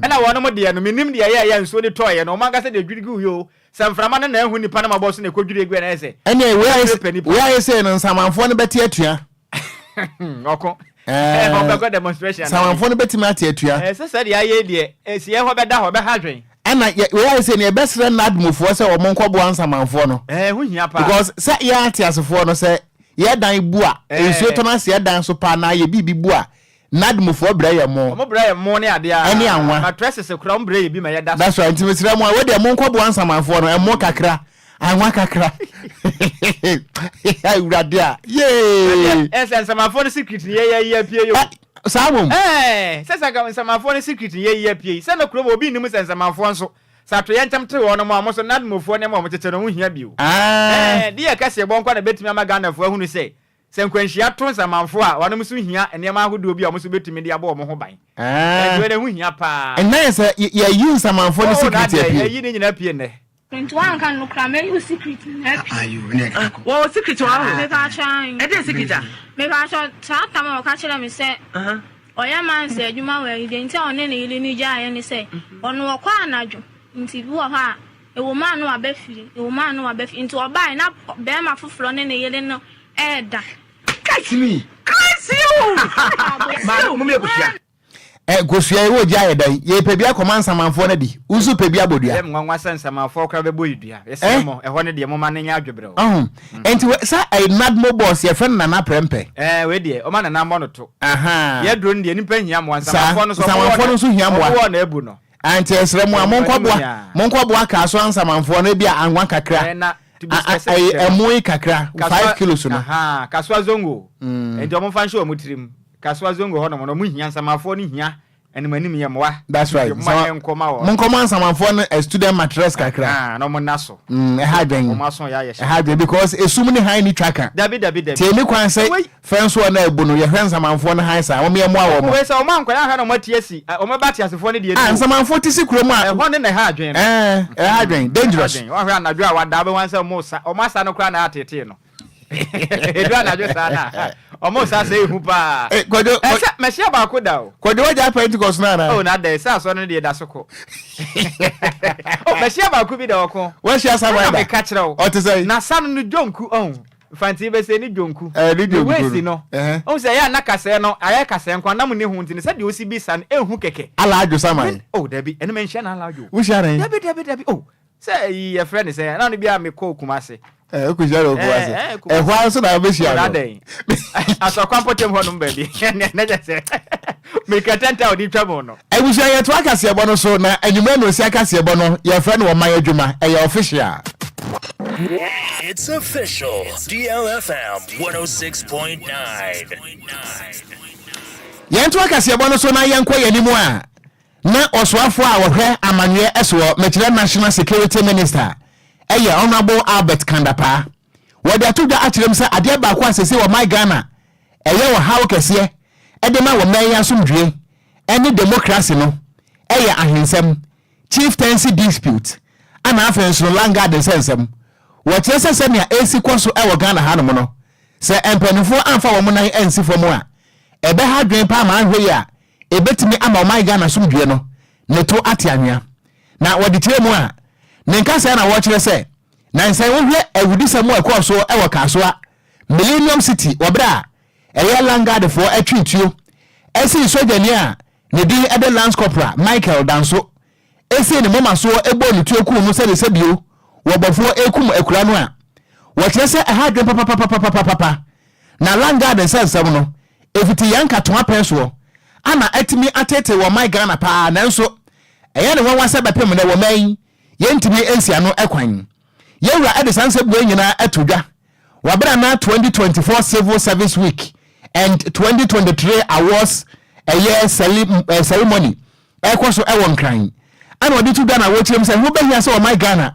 ena wo no mo de no minim de ya nso de toye no manga se de dwirigu yo samframa na ehu nipa na maboso na kodwiri egu na ese ene we aye se no nsamanfo no beti atua oko go demonstration samanfo no beti ma atua se de aye de esi ho beda ho be hadwen ena we aye se ne besre na admofo se wo monkobo ansamanfo no hu hia pa because se ya atiasefo no se ye dan bu a ensuo to na se dan so pa na ye bibi bu a nadmofo bra ye mo ne ade a ene anwa matresses kura bra ye bi ma ye da that's right intimate mo we de monkobo ansamanfo no emo kakra anwa kakra ai urade a ye ensamanfo no secret ye pie yo samum sesa ga ensamanfo no secret ye pie se na kura obi nim ensamanfo nso sato ye ntamte wo no mo amoso nadmofo ne mo tete no hu hia bio dia kase bo nkwa na betimi ama Ghanafo ahunu se nkwanhia to nsamanfo a wonom so hia enema ahodo bi a mo so betimi de abo mo ho ban we ne hu hia pa enna se ye yi nsamanfo no secret ye pie ye ni nyina pie ne Into one can look at me, you secret. Well, secret, make a trying. It is secret. Make a shot, Tama, catch them and say, or your man said, you might well, you didn't tell any little giant and say, or no, Quanaju, into you are her. A woman no a befi, a woman no a befi, into a buy, not bear my foot from any yellow air. Catch me, catch you. Gosua wo jaye dan ye pebia komansa manfo na di uzu pebia bodua em nwanwa sansa manfo kra be boyidua esemo eho ne de mo ma ne nya adwebre enti sa ai nadmo boss ye friend na na prempe we de o ma na mo no to ye dro ne nipa hia mo ansa manfo no so hia mo wo na ebu no anti esremu monkwaboa ka so ansa manfo no bia anwa kakra ai emoi kakra 5 kilos no kaswa zongo enti o mo fan show mo tirim kaswa zongo hono mo hia nsamafo ni hia enemanim ye moa that's right monkoma nsamafo no a student mattress kakra no mo naso hadwen mo maso ya ye hadwen because esum ni high ni tracker dabi temi kwan say fence one na ebu no ye hwen nsamafo no high sa wo me moa wo mo we say o man kwa ha no matiasi o me bati asefo ne de nsamafo tisi kurom a ho ne na hadwen hadwen dangerous wo hwe anadwo a wada be wan say mo sa o masa no kra na atete no edu anadwo sa na almost as a hooper. Kwadwo Meshia ba ko da o. Kwadwo waja Pentecost na. Oh na there say so no dey da soko. Oh Meshia ba ko bi da oko. Where share somewhere. Me catch o. O te say. Na san no jonku on. Fanti be say ni jonku. Ni jonku. We si no. O say ya na kase no, aya kase nkwa na mu ne hu ntini say de osi bi san ehu keke. Ala adwo Sammy. Oh Debbie, eno me nhia na ala adwo. Wo share. Debbie. Oh. Say your friend say na no bia me call Kumase. Ku share o Kumase. Hwa so na be share. Na den. Aso kwampotem ho no baby. Na je say. Me katanta odi twabo no. We share yet wakase ebo no so na anwuma no si akase ebo no your friend wo man adwuma official. It's official. DLFM 106.9. Yentu wakase ebo no so na yenkwa yanimu a na oswafo a wohwe amanwe eso Nigeria National Security Minister Honorable Albert Kandapa wode atuda akyerem se ade ba kwa asese wo my Ghana wo hawo kese edema wo man asomdwe ene democracy no ahensem chieftaincy dispute ana afenso no langa de sensem wo kyese se ne AC kwaso wo Ghana ha no no se empanifo amfa wo mo nan ansi fo mo a ebe ha dwen pa ma ahwe ya ebetimi ama my Ghana somdwe no ne to atianwa na wodi kyerem a ne nka se na wo kyere se na nsan wo hwe awudisa mu akoso wo kasoa Millennium City obra langa de for atwituo esi sojani a ne din ebe Lance Corporal Michael Danso esi ne mama so ebo ne tuoku no se se bio wo bofo ekum akura no a wo kyere se ha dwen papa na langa de sensem no efiti yanka to apenso ana atimi atete wo my Ghana pa nanso ne wanwa se bepem na wo man yentimi ensia no ekwan yewura edisan se buo nyina atodwa wabra na 2024 Civil Service Week and 2023 awards a year ceremony ekoso ewon kran ana odi tu Ghana wo chiem se ho behia se o my Ghana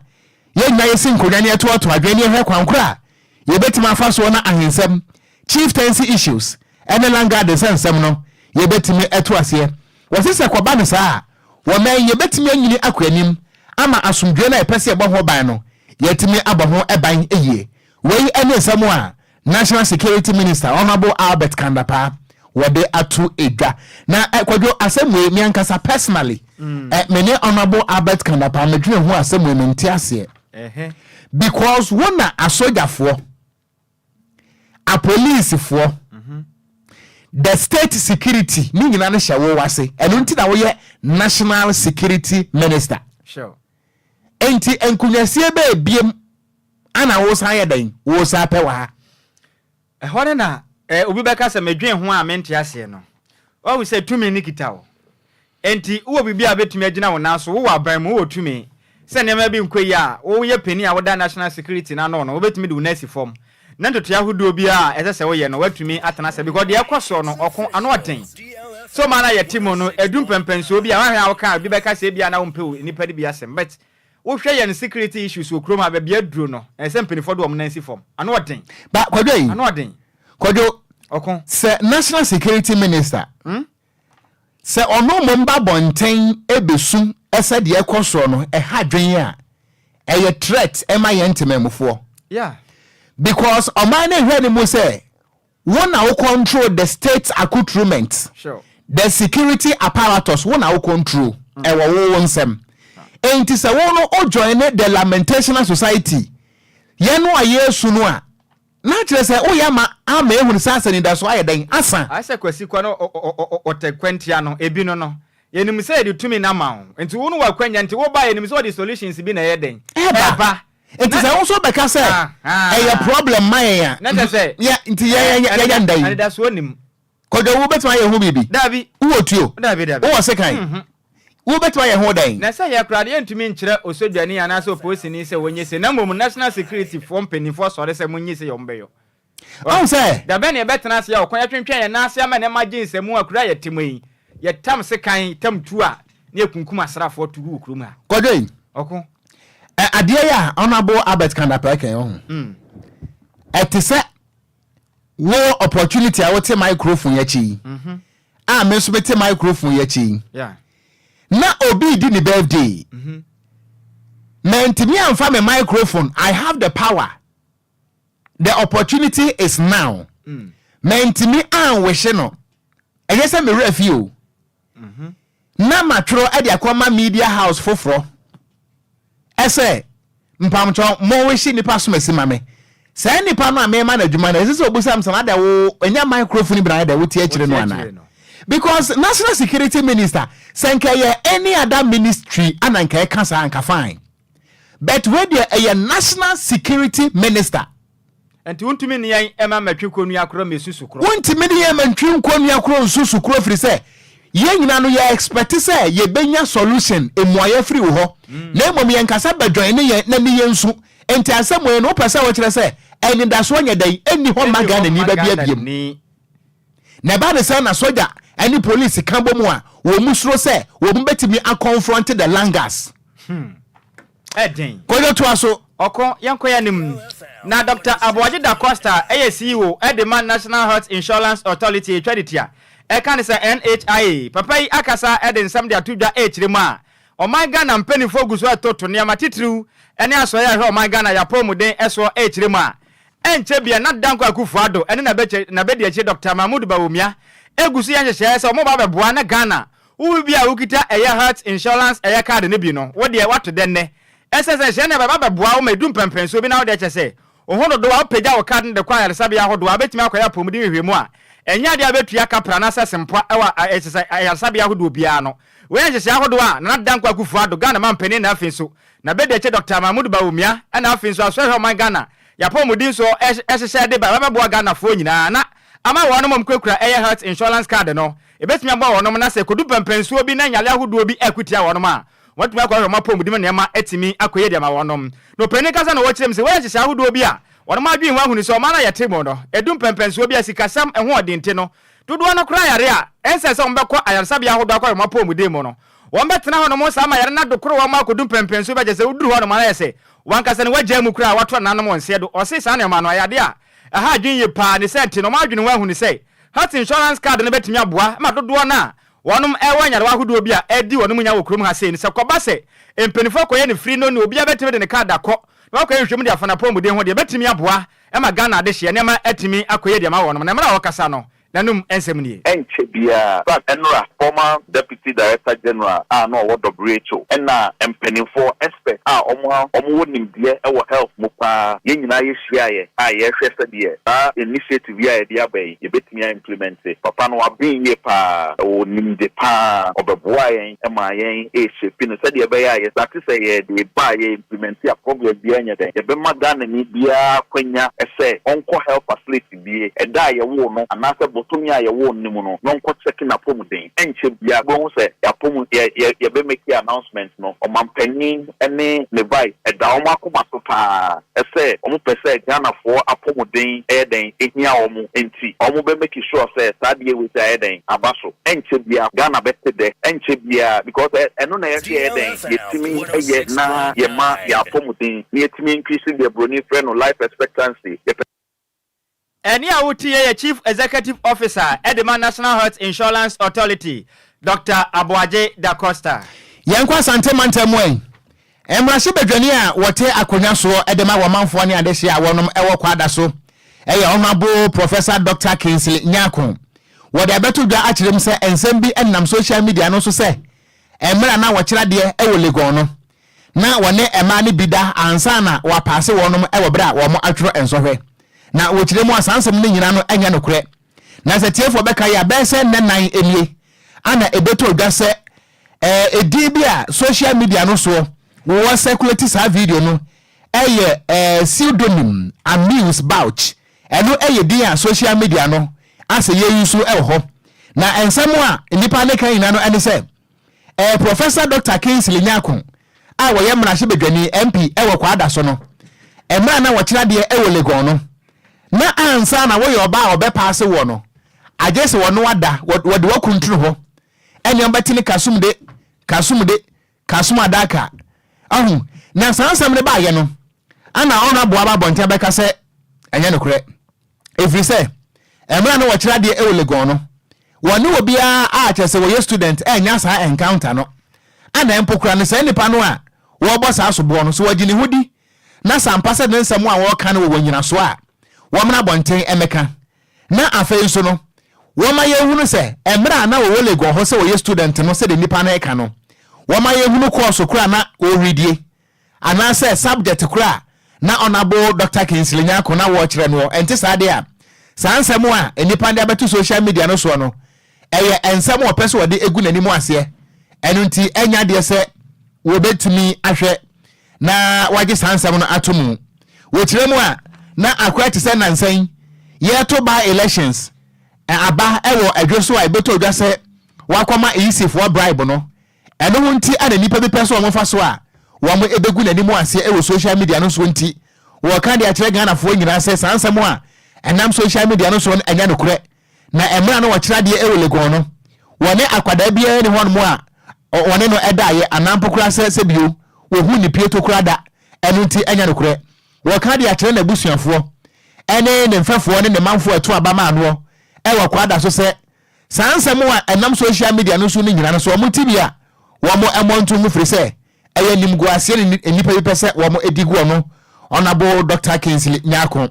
ye nya ye sin kodwane eto adwane he kwankora ye betima afa so na ahensem chieftaincy issues ene langa de sensem no ye betimi eto ase wasese kwaba ne saa wo man ye betimi anyini akwanim ama asomdwe na epese ebo ho ban no yetimi abo ho eban eyie wei ene samu a National Security Minister Honorable Albert Kandapa wode atu edwa na Kwadwo asemwe mi ankasa personally mene Honorable Albert Kandapa medwe ho asemwe menti ase because wona asojafo a police for the state security ni nyina ne hyawo wase eno nti na wo ye National Security Minister sure enti enkunyasie be biem ana wo san yedan wo sa pe wa hore na obi beka se medwen ho a mente ase no o we say tumi nikita wo enti wo bibia betumi agina wo naso wo aban mu wo tumi se ne ma bi nkoyi a wo ye pani a wo da national security na no wo betumi de wo nasi form na ntoto ya hodo bi a ese se wo ye no watumi atena se because de ekoso no okon ano oden so mana ye timo no edum pempenso bi a wa hwa wo ka bi beka se bia na wo mpe nipa de bi asem but wo hwe ye security issues wo krom aba bia duro no ese mpenifo do wo nasi form ano oden ba Kwadwo yi ano oden Kwadwo okon se National Security Minister se ono momba bonten ebesu ese de ekoso no ha dwen a eye threat ema ye ntemamufo yeah because oman na hwe ni mo say wona wo control the state accoutrement sure the security apparatus wona wo control ewo wo nsem enti se wo no o join the Lamentational Society ye no ayesu no a na kire se o ya ma ama ehun sasa ni da so ayedan asa asa kwasi kwa no otekwentia no ebi no yenim se de tumi na ma enti wo no wa kwanya enti wo ba yenim se o the solutions bi na yeden eba enti se wo so beka se e problem man ya na se ya enti ya ndai ani da so nim Kwadwo wo betwa ye ho bibi dabi wo tuo dabi wo sekan wo betwa ye ho dan na se ya krade yentumi nkyere osodwane ya na so police ni se wonye se na mom national security form penifo sore se munye se yombeyo o se da ben ye betena se ya okon ya twentwen ye na se ama ne magin se mu akura ye temai ye tam se kan tam tu a ne ekunkum asrafo to gu okrum a Kwadwo okon ade ya Honorable Albert Kandapa kan ho etise wo opportunity a wote microphone ya chi a me so bete microphone ya chi yeah na obi di ni birthday mentimi amfa me microphone I have the power the opportunity is now mentimi an wehye no eye se me refi o na matro e dia kwama media house foforo ese mpamcho mo wehye nipa so masima me say nipa no amema na adwuma na ese obusam sana da wo enya microphone bra da wo tie akire no ana because national security minister senka ye any other ministry ananka e kansa anka fine but where there a national security minister and wontumi ne yan ema matwe konu akro mesusu kro wontumi ne yan matwe konu akro nsusu kro firi say ye nyina no ye expect say ye benya solution emuaye firi wo ho na emom ye nkasa badwan ne ye na ne ye nsu enti asem we no pese wo kire say eni da so nya dai eni ho maga na ni ba bia biem na ba ne say na soja eni police kan bomu a wo musuro say wo betimi a confront the langas Edin. Koyo to aso Okon yankoya nim na Dr. Aboagye da Costa CEO Edman National Health Insurance Authority Tweditia e kan se NHIA papa yi akasa eden sam de atudwa echirema o my Ghana mpanifo guso atoto ne amatitru ene asoya he o my Ghana ya pomuden eso echirema enche bia na danko akufuado ene na bedi echi Dr. Mahmoud Bawumia egusu ya nhye se o mo ba beboa na Ghana wo bia ukita eya health insurance eya card ne bi no wo de wato denne SSN shene baba boa o medum pempenso bi na wo de chese ohono do wa pagya wo card de kwa yaresabe ahodo abetimi akoya pomudi hwehwemu a enya de abetua kapra na sesempo ewa yaresabe ahodo bia no we nhye ahodo a na dankwa kufu ado Ghana mampeni na afenso na bede che Dr. Mahmoud Bawumia na afenso asehwe man Ghana ya pomudi so ehye de baba boa Ghana fo nyina na ama wono mom kwekura eya health insurance card no ebetimi aba wono na se kodu pempenso bi na nyale ahodo bi akutia wono ma watu akwa roma pomudi me nema etimi akoye de ma wonom no peni kasa na wo kirem se we nhye ahodo bi a wono ma dwen wa hunu se o ma na yetemo no edum pempenso bi asikasam eho odinte no dodo no kra yare a ense se ombekọ ayaresabe ahodo akwa roma pomudi mo no won betena ho no mo sama yare na dokoro wa ma kodum pempenso bi je se uduru ho no ma na yese wankasa ne wagya mu kra wato na no nse do o se sa na ma no ayade a aha dwen ye pa ne sente no ma dwen wa hunu se health insurance card ne betimi aboa ma dodo na wonum ewanyare wahodo bi a edi wonum nya wokrum ha se ni se koba se empenifo koye ne free no ni obi abetime de ne card akọ na wakoye hwem de afana pomuden ho de betimi aboa e ma Ghana de hye ne ma etimi akoye de ma wonum na mara wakasa no nanum ensem ni enche bia but enra former deputy director general no WHO na empenifo expert omo wonim de e wo health mo pa ye nyina ye hia ye ye hwese de initiative ye de abai ye betimi implement papa no abin ye pa wonim de pa obeboa yen e ma yen e shepi no said ye be ye that say ye de ba ye implement ya problem bia nya de ye be magana ni bia kwanya ese onko health facility bia e da ye wo no anase tumi aye wo nimu no nko checking na pomuden enche bia go se ya pomu ye be make announcement no o mampanin ene ne vai e da o makoma so pa ese o mu pese Ghana for apomuden e den ehia o mu enti o mu be make sure say sadie we say den abaso enche bia Ghana bete de enche bia because eno na ye den yetimi eye na ye ma ya pomuden yetimi increase the brony friend life expectancy. Eni awuti ye Chief Executive Officer Edman National Health Insurance Authority Dr. Aboagye da Costa. Yankwa sante mantemwen. Emrahye bedwani a wote akonya so edema womanfo ne adehye a wonom ewo kwada so. Eye honorable Professor Dr. Kingsley Nyako. Wode abeto dwa akirem se ensem bi enam social media no so se. Emra na wo kira de ewo legon no. Na wone ema ne bida ansa na wa paase wonom ewo bra wo mo atworo ensohwe. Na wochiremu asansem ne nyina no anya no kure na se tiefo beka ya bese nenan emie ana ebeto dwa se edi bia social media no so wo circulate sa video no pseudonym Amuse Bouch eno dia social media no ase ye yusu ho na ensem a nipa ne kan nyina no ene se Professor Dr. Kingsley Nyako a wo ye mrahye bedwani MP ewo kwada so no emra na wo kira de ewo legon no na ansa na wo yoba obepaase wo no agese wo no wada wode wakuntru ho enya betini kasum adaka na sansam ne ba ye no ana ona boa ba bonte beka se enya no kure every say emra no wo kira de ewelegon no woni obi a chese wo ye student enya sa encounter no ana empokura ne se nipa no a wo boss asobo no so wagini hudi na sampase ne nsam a wo kan wo nyina so a wamna bonten emeka na afei so no woma ye hunu se emra na wo lego ho se wo ye student no se de nipa na eka no woma ye hunu course kura na o readie ana se subject kura na honorable Dr. Kingsley Nyako na wo kire no enti sa de a sansem a enipa de abetu social media no so no eye ensem wo pese wo de egu nanimu ase enu nti enya de se wo betumi ahwe na waje sansem no atomu wo kire mu a na akwa te se nansan ye to by elections aba ewo adwoso a beto odwa se wakoma easy for bribe no eno ho nti ana nipa bi pese wo mfa so a wo mo ebegu nanimu ase ewo social media no so nti wo kan de akire Ghana fo nyina se sansem a enam social media no so enya no kure na emra no wo kira de ewo legon no wone akwada bia ni hon mo a wone no eda ye anampo kura se bio wo hu ni pieto kura da eno nti enya no kure wo kan de akire na busuafo ene ne mfafo ne manfo eto abama ano ewo kwada so se sansem a enam social media no so ni nyina no so mo tibia wo mo emonto mu firi se eye nimgu ase ni nipa bi pese wo mo edigu no Honorable Dr. Kingsley Nyako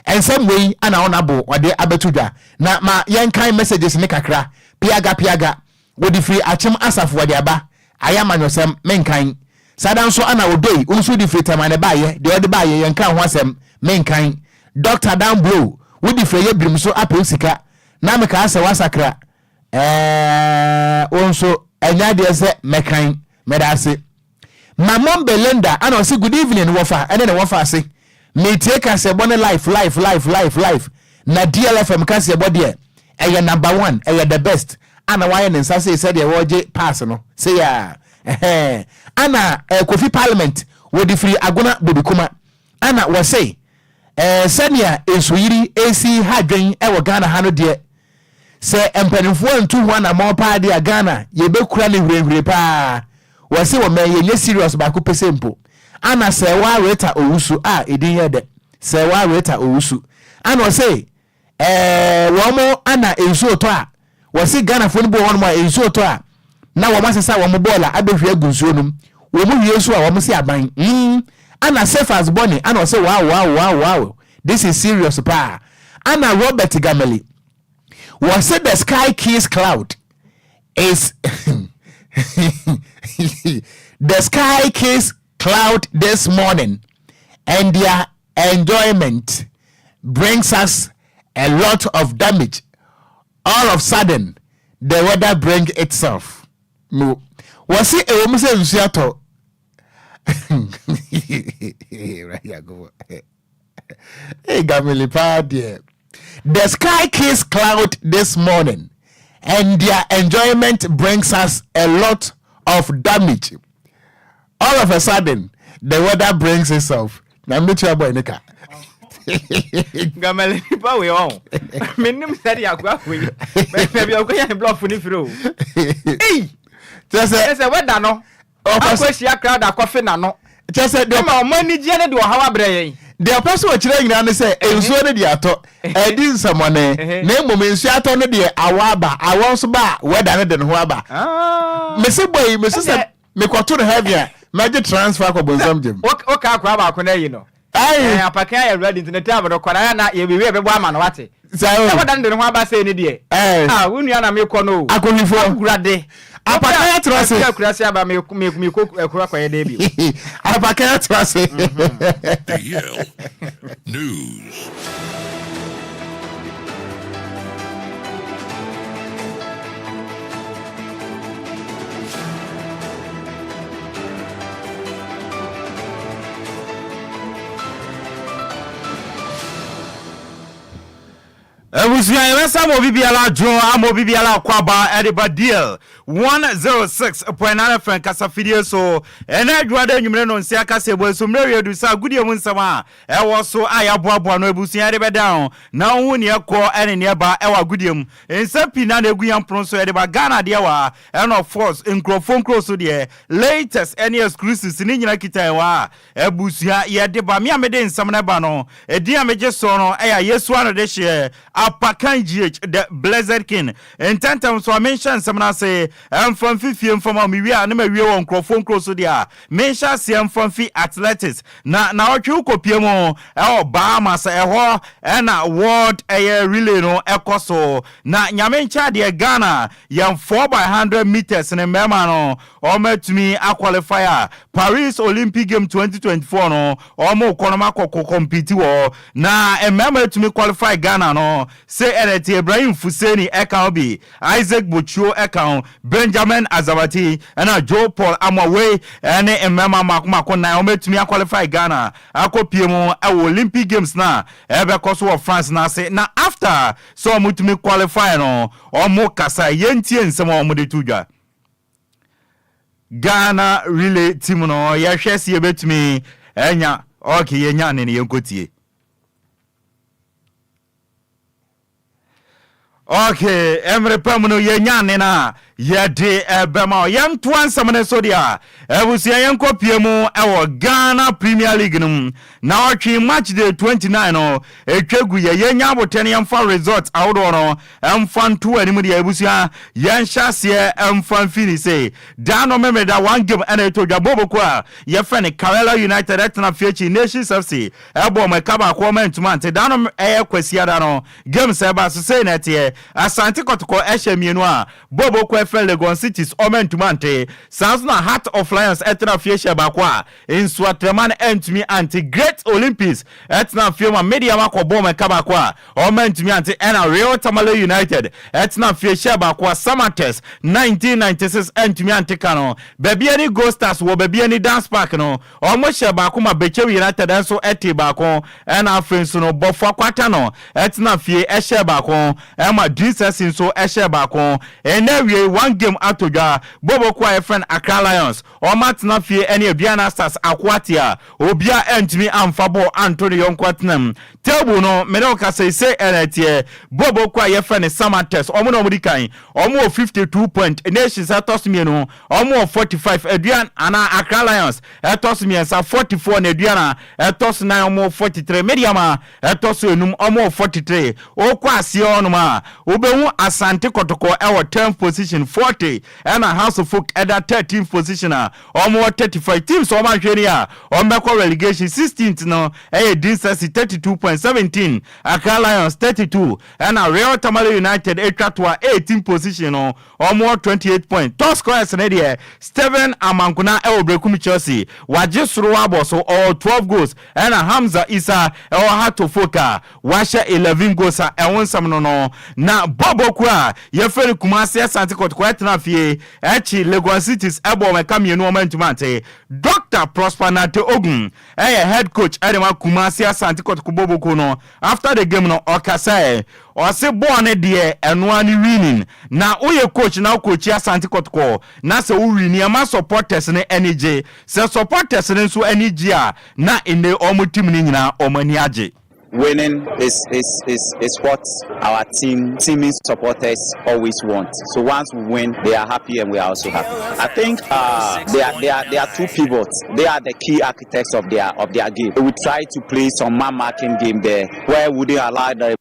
ensem wei ana honorable ode abetudwa na ma yenkan messages ne kakra piaga wodi free achem asafo wode aba ayamanyosem menkan sadan so ana wodoi unsu di free tamane baye de ode baye yenkan ho asem menkan Dr. Dan Blow wodi free ye brim so apesika na me ka ase wasakra onso enya de se mekan medase Mamon Belinda ana o say good evening wofa ene ne wofa ase me take us a bonne life na DLFM ka se bode e number 1 e the best ana why ne say said e woje pass no say ya ana Kofi Parliament wo di free agona bobikuma ana wo say senia esuyiri AC hadwen e wo Ghana ha no de se empanifo ntu ho na mo pa de Ghana ye bekura ne hurehure pa wo say wo me ye serious ba ko pesempo ana se wa reta owusu a edin yede se wa reta owusu ana wo say wo mo ana ensu to a wo say Ghana fo no bo hono ma ensu to a na wo masesa wo mo bola abehwe agunsuo num wo mo hwie so a wo mo se aban ana Sefas Bonny ana wo say wow this is serious pa ana Robert Gameli wo say the sky kiss cloud is the sky kiss cloud this morning and their enjoyment brings us a lot of damage. All of a sudden the weather bring itself. No was it a woman say hey Gamili pa dear. The sky kiss cloud this morning and their enjoyment brings us a lot of damage. All of a sudden, the weather brings itself. Now, I'm not boy Nika. Gameli, but we all. Minim said you are going. Maybe you're going to block for you. Hey, just say, what no? Oh, I wish you crowd a coffin. No, just said, the money Janet or how I the apostle was trying to say, and so did Yato. I did someone name woman, Shaton, the Awaba, I was bar, whether than Waba. Mr. Boy, Mrs. Mequatur heavier, magic transfer for Bonsam. What Crabba can you know? I appear ready to the tavern of Corana, you will be a woman, what it? So, what done the Waba say, dear? Ah, when you are a milk, I could be for grade. I trust you, Crasaba, me cook a crack a debut. I can't trust it. News. Ebusia some of Bibiala Joe, I'm of Bibiala Kwaba, Ediba Deal 106.9 FM Casafidio. So, and I'd rather you know, Siaka Sebo, so Mary do sa good year sama. I was so I abwa no Ebusia Ediba down. Now, when you call any nearby our goodium, and some Pina de Guian Pronso Ediba Ghana, dear, and of course, in Crofon close to the latest any exclusives in Nakitawa, Ebusia, Yadeba, Miamede in Samanabano, a dear major sono, yes, one of this year. Apa Akan GH the Blessed King in terms so I mentioned some na say from Fifi from we are na we won crofon close so dia mention say from Fi athletics na otwe kopie mo Bahamas ho na world relay no ekoso na nyamencha de Ghana yam 4x100 meters ne mema no o metumi qualifier Paris Olympic Game 2024 no o mo konoma compete wo na mema to me qualify Ghana no say Ereti Ibrahim Fuseni Ekaobi Isaac Bochuo Ekao Benjamin Azawati and Joe Paul Amawe and mema makoma na o metumi qualify Ghana akopie mo Olympic Games na ebe koso of France na say na after so mutumi qualify no o mo kasa yentie nsem o mo de tudwa Ghana relay team no ya hwese yebetumi enya okay yenya ne yenkotie okay emre pamuno yenya ne na yede bema yam twansam ne so dia ebusia yenkopie mu ewo Ghana Premier League num na otwe match day 29 no etwegu yenya abotene yamfa result awodo no emfa nto animu dia ebusia yenhyase emfa fini say dano memeda one game and etodwa boboko a yefe ne Kerala United etna Fiachi Nations FC ebo mekaba ko mentuma dano kwasiada no game se ba so say na tie Asante Kotoko mienu a boboko Legon Cities Omentumante Sansuna Heart of Lions etna fiesha bakwa in Swatreman entumi anti Great Olympics etna fiema media mako bome kabakwa Omentumi anti ena Real Tamale United etna fiesha bakwa Samates 1996 entumi anti kano baby any Ghost Stars wo baby any Dance Park no omoshe bakuma Beche United enso eti bako ena friends no bofo kwata no etna fie eshe bako ema Jesus so eshe bako enewie one game atoja bobo kwa friend Accra Lions o matna fie ene aduana stars akwatia obia entimi amfabo Anthony Yonkwatnam table no medoka say enetie bobo kwa friend Samates omo no mudikan omo 52 point nations atosmie no omo 45 aduan ana Accra Lions atosmie sa 44 na aduana atos na omo 43 mediama atos enum omo 43 okwa asie onuma obehu Asante Kotoko ewo 10th position 40 and a House of Folk at that 13th position almost 35 teams so man hwere a relegation 16th no Dinsasi 32.17 Accra Lions 32 and a Real Tamale United etwa 18th position no almost 28 points top scorers na there Steven Amankuna Brekum Chelsea wajesuru abo so all 12 goals and a Hamza Isa Heart of Folk washa 11 goals ewonsam no na Bobo kwa yefere Kumasi Asante Kotoko etna fie echi Lagos Cities ebo meka mienu omentumante Dr. Prosper Nate Ogun head coach Edema Kumasi Asante Kotoko Boboko no after the game no okasa o se born de eno ani winning na oye coach na coach Asante Kotoko na se wo win ama supporters ne energy se supporters ne so energy a na ene omutim ni nyina omani age. Winning is what our teaming supporters always want. So once we win, they are happy and we are also happy. I think there are two pivots. They are the key architects of their game. We try to play some man-marking game there where we didn't allow the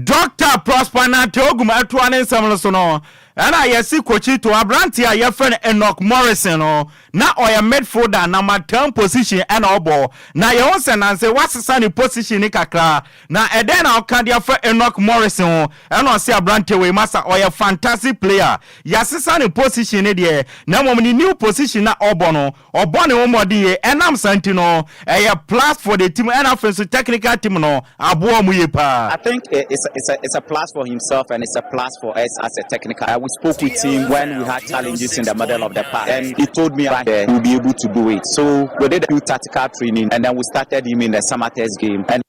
Dr. Prosper Nate Ogun atwane samlo no ana yesi kochi to abranti a yefren Enoch Morrison no na oya midfielder number 10 position and obo na ye won say say wasesa ni position ni kakra na eden na okadia for Enoch Morrison and o say abranti we masa oya fantastic player yasesa ni position ni de na mom ni new position na obo no obo ne omodi ye enam santi no plus for the team and offensive technical team no abo mu ye pa. I think it's a plus for himself and it's a plus for us as a technical. We spoke with him when we had challenges in the middle of the park, and he told me that we'll be able to do it. So we did a few tactical training, and then we started him in the summer test game. And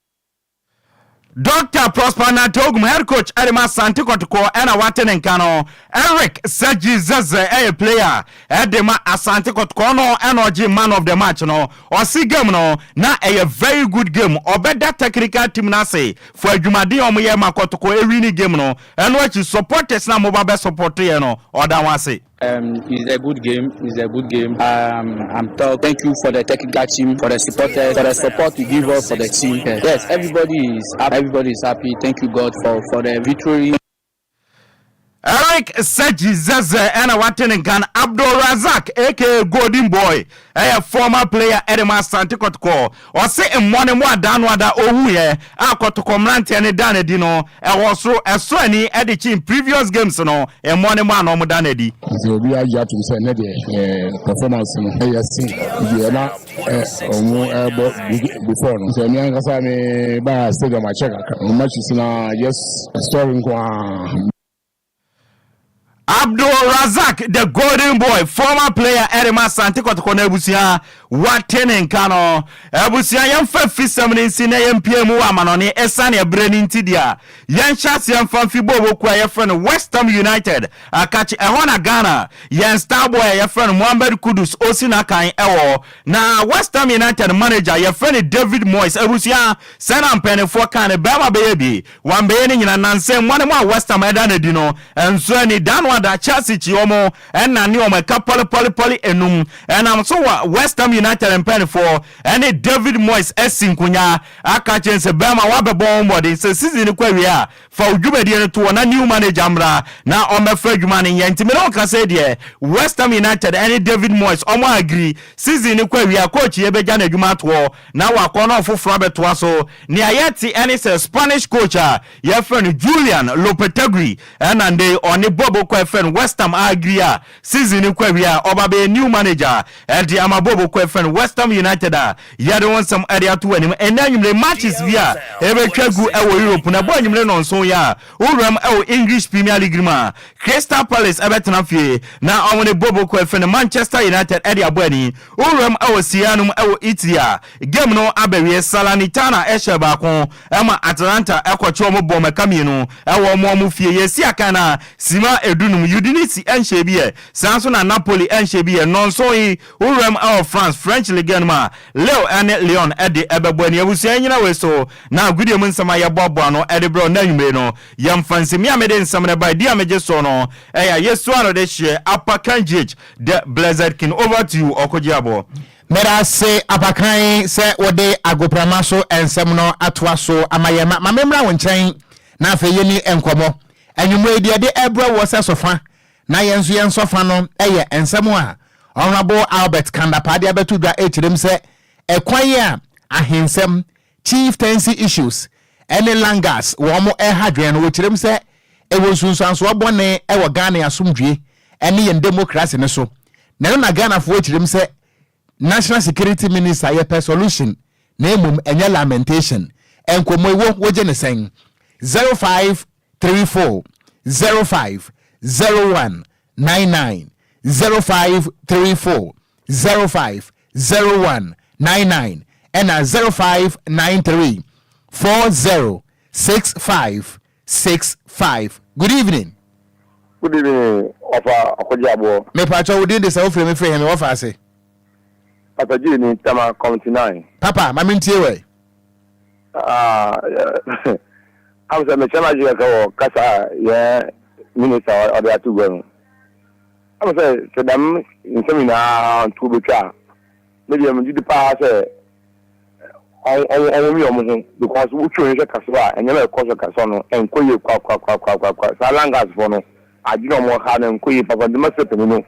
Dr. Prosper Nate Ogun head coach Edema Asante Kotoko ena watene nkano Eric Seji Zeze player Edema Asante Kotoko no energy man of the match no o si game no na a very good game obeda technical team na say for adwumade omoye makotoko ewini game no eno achi supporters na mo ba be support ye no oda wase It's a good game. It's a good game. Thank you for the technical team, for the supporters, for the support you give us for the team. Yes, everybody is happy. Everybody is happy. Thank you, God, for the victory. Eric Seji Zeze and Watton Ghana Abdul Razak, aka Golden Boy, a former player Edema Santikotko, or say a money more than what that Ohuye, Akotocomrante and Danedino, and was so a Sony editing previous games, no, a money man or Danedi. So we are yet to say performance in ASC, before. So, I'm by a stadium, I check much is now, yes, storing. Abdul Razak, the Golden Boy, former player Edema Santikotko Nebusia, Watenen Kano, Ebusia, young Fisherman in Sina MPM Wamanoni, Esania Brenin Tidia, Yan Chas Yan Fanfibo, your friend West Ham United, a catch Ehona Ghana, Yan Starboy, your friend Mohamed Kudus, Osinakai Ewo, now West Ham United manager, your friend David Moyes, Ebusia, Sanam Penny for Can, Bama Baby, one baby in a Nansen, one more West Ham Edanedino, and so any downward. That Chelsea Chiomo and Nanioma poly enum and I'm so West Ham United and Penny for any David Moyes Essin Kunya Akachen Sebama Wabe Bomb so season Queria for Jubedian to a new manager Amra now on my Fred Manning Yantimino can say there West Ham United any David Moyes Omo agree season Queria coach Yebejana Jumatwo now a corner for Frabetwaso Niayeti and it's a Spanish coach your friend Julian Lopetegui and they on the Bobo friend West Ham Agria season Queria Obabe new manager and the Amabobo friend West Ham United yado want some area to him and then the matches via every Kegu Europe na boy you on so ya Uram English Premier League ma Crystal Palace Everton fie na on the Bobo friend Manchester United Eddie Abweni Uram Sianum Itia game no Abewe Salernitana Esheba kon Emma Atlanta Ekwachomo Boma Camino ewo mo fie yesi akana Sima Edunum Udinese Enchebie Samson and Napoli Enchebie non so he Uram France French Ligue ma Leo and Leon Eddie Ebebweni Ebusia nyina we so na gudie mun sama ya bobo no Edebro na yume no yam fancy me amede nsamne by dia meje so no yesu ano de hye Ocran Nhyiraba the Blessed King over to you Okogyeabour. Mera se apakan se wode agoprama so ensem no atoa so amayema mamemra wonchen na afeyeni enkomo enwumre dia de ebra wo se sofa na yenso yensofa no eye ensem a Honorable Albert Kandapade abetudwa echirem se ekwan a ahensem chieftaincy issues any langas wo mo ehadwen no chirem se ewo sunsanso obone ewo Ghana asomdwe ene yen democracy ne so na Ghana fo chirem se National Security Minister ye solution na emum enye lamentation enkomo ewo woje ne sen 0534 05 01 99 0534 05 01 99 and 0593 40 65 65. Good evening. Good evening, Okogyeabour. Me pacho within the self frame frame me what say. Papa Jini Tama County 9. Papa, my mintie I was a mechanic or Casa, yeah, minister or the two girls. I was a Saddam in seminar to be car. Maybe I'm due to pass because we choose a Casua and never cause a Casano and Koyu Salangas for no. I do not more hard and Koyu Papa the Master Penino.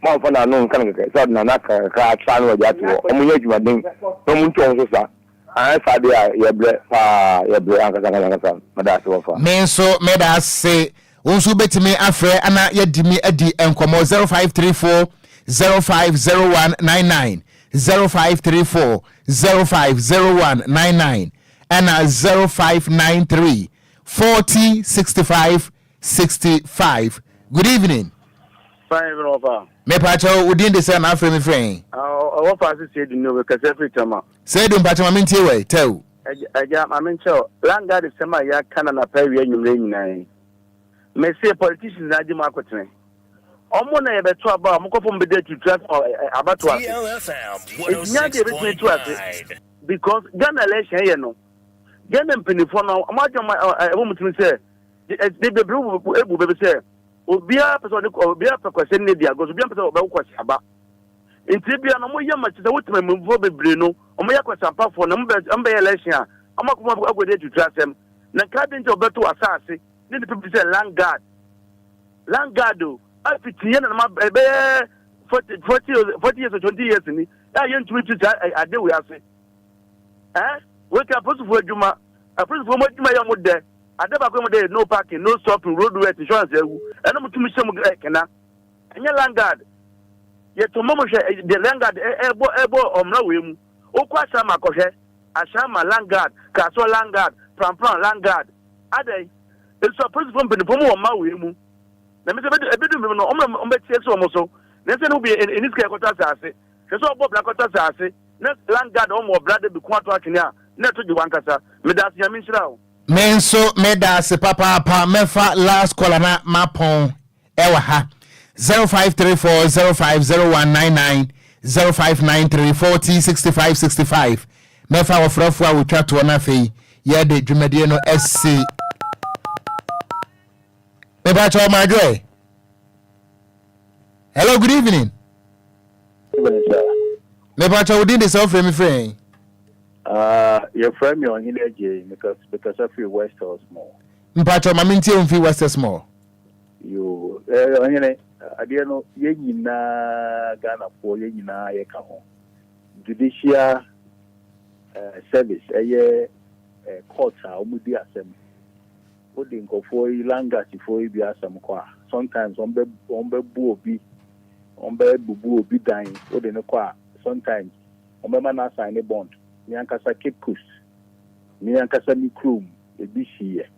More fun unknown kind of Naka, Tran or Yatu, and we have no one to us. I said, Men so made us say, Unsu bet me afre, ana yedimi edi enkomo 0534 050199 0534 050199 and 0593 40 65 65. Good evening. Fine, over. Me pacho within the same afre me friend. What pass said no because every time. Say don't pacho mintie we tell. I mean so land that is sema ya kana na pay we nyina. Me say politicians na di makotene. Omo na ye beto aba mo kofo mbede to trust abato ase. It's not the bit to ase because Ghana election here no. Ghana penifo no amajo ma e wo mutumi say they be ebu be say obia person obia person ne dia gozo obia person obe kwasi aba nti bia no mo yema chise wotima mvo bebre no omo yakwasa pafo na mbe election a amakuma agwede tutrasem na kadinti obeto asase ne people say land guard o afitiye na ma be 40 years or 20 years ni ya yentumi tuta ade we ase we can post for adwuma a post for adwuma ya modde ade ba ko modde no parking no stopping road work insurance ewu eno mutumi hyem kena enye land guard ye to momo hwe the land guard ebo omra we mu okwa sama kohwe ashama land guard kaso land guard pram land guard ade so post for mpeni pomo ma we mu na me se ebedu me no omra tie so omo so na se no be in this kwata sase se so obo bla kwata sase na land guard omo brother be kwato atwene a na to di wankasa me da se yamin shira o menso me da se papa mefa last caller na mapon ewa ha 0534050199 0593406565 mefa wofrafo a wotwa to na fei ye de dwumade no SC me ba cho my joy. Hello, good evening. Me ba cho within the self frame friend. Your friend me on here because I feel West or small. Mpacho maminti on feel West small. You on here I didn't know ye na Ghana for ye na ye ka ho. Judicial service court omudi asem. Odin ko for langa ti for bi asem kwa. Sometimes ombe bu obi bubu obi dan odin kwa. Sometimes ombe man sign a bond. Mi ankasa keep coast. Mi ankasa ni krum ebishi ye.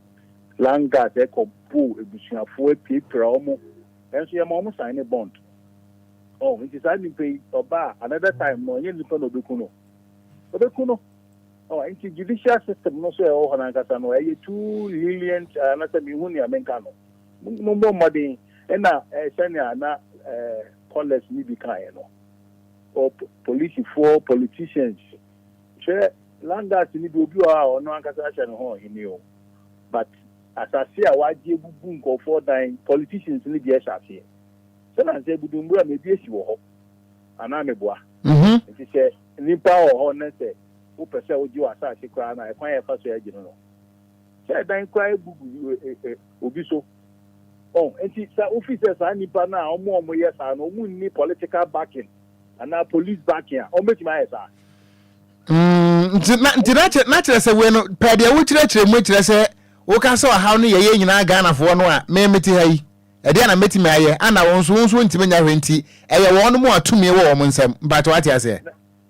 Langa te ko bu ebusuafo epipra omo. Enso ye mo sign a bond. Oh, it is only pay oba another time no yen nipa no bekuno. Obekuno. Oh, into judicial system no so e ho na ankasa no e too lenient na se mi huni amenka no. Mo mo modern na senior na college ni bi kan no. Or politicians. Sure, Langa to need to be or no ankasa ho ini o. But as I see a waje bubu nko for dying politicians ni bi esafie. So na say budumbura me bi esi wo ho. Ana meboa. Nti say nipa ho na say wo pese wo ji wasa ase kra na e kwan e fa so agi no. Say dan kwa bubu obi so. Oh, nti sa officers a nipa na omo yes na omo ni political backing and police backing. O make my yes. Nti na chere se we no pede wo chere mu chere se wo kan se ha no ye nyina Ghana fo no a me meti ha yi e de na meti me aye ana won so ntime nya hwenti eye won mu atumi wo wo nsam but what you say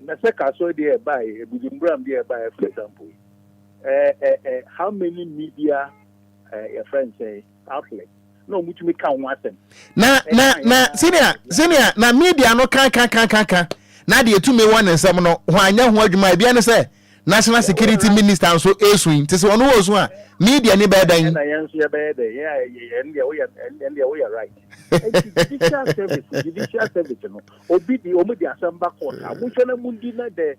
na se ka so de buy ebudumbram de buy for example how many media your friends say outlet no mutumi kan wasen na senior na media no kan na de etume won nsam no ho anya ho adwuma bia ne se national security minister so esuin tese ono wo so a media ni be dan na yenso ye be de and we are right judicial service no obidi omudi asamba court amuchana mundi na the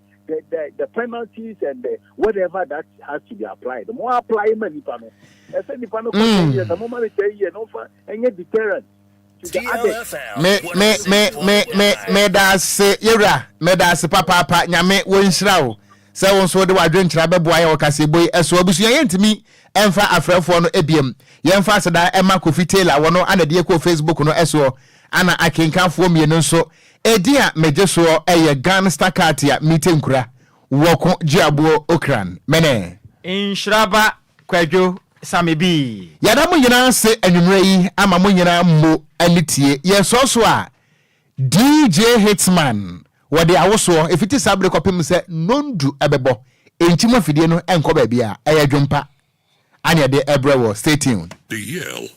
penalties and whatever that has to be applied the more apply man nipa no ese nipa no ko ye the more ye no fa enye deterrent. Me das yera me das papa nyame wo nhyirawo se won so de wadwe nkyira beboa ye wokase boy eso abusu ye ntimi emfa afrefo no ebiem ye mfa seda ema Kofi Taylor wono ana de ko Facebook no eso ana akenkanfo mienu nso edi a mejeso eye Gangster Katia mitenkura Okogyeabour Ocran mene Nhyiraba Kwadwo Sammy B yada mo nyina se anwumre yi ama mo nyina mo anitie ye so a DJ Hitman wade awoso efiti sabre kopem se nondu ebebo entimo fidie no enko ba bia eyadwompa ane de ebrewo stay tuned. The Yale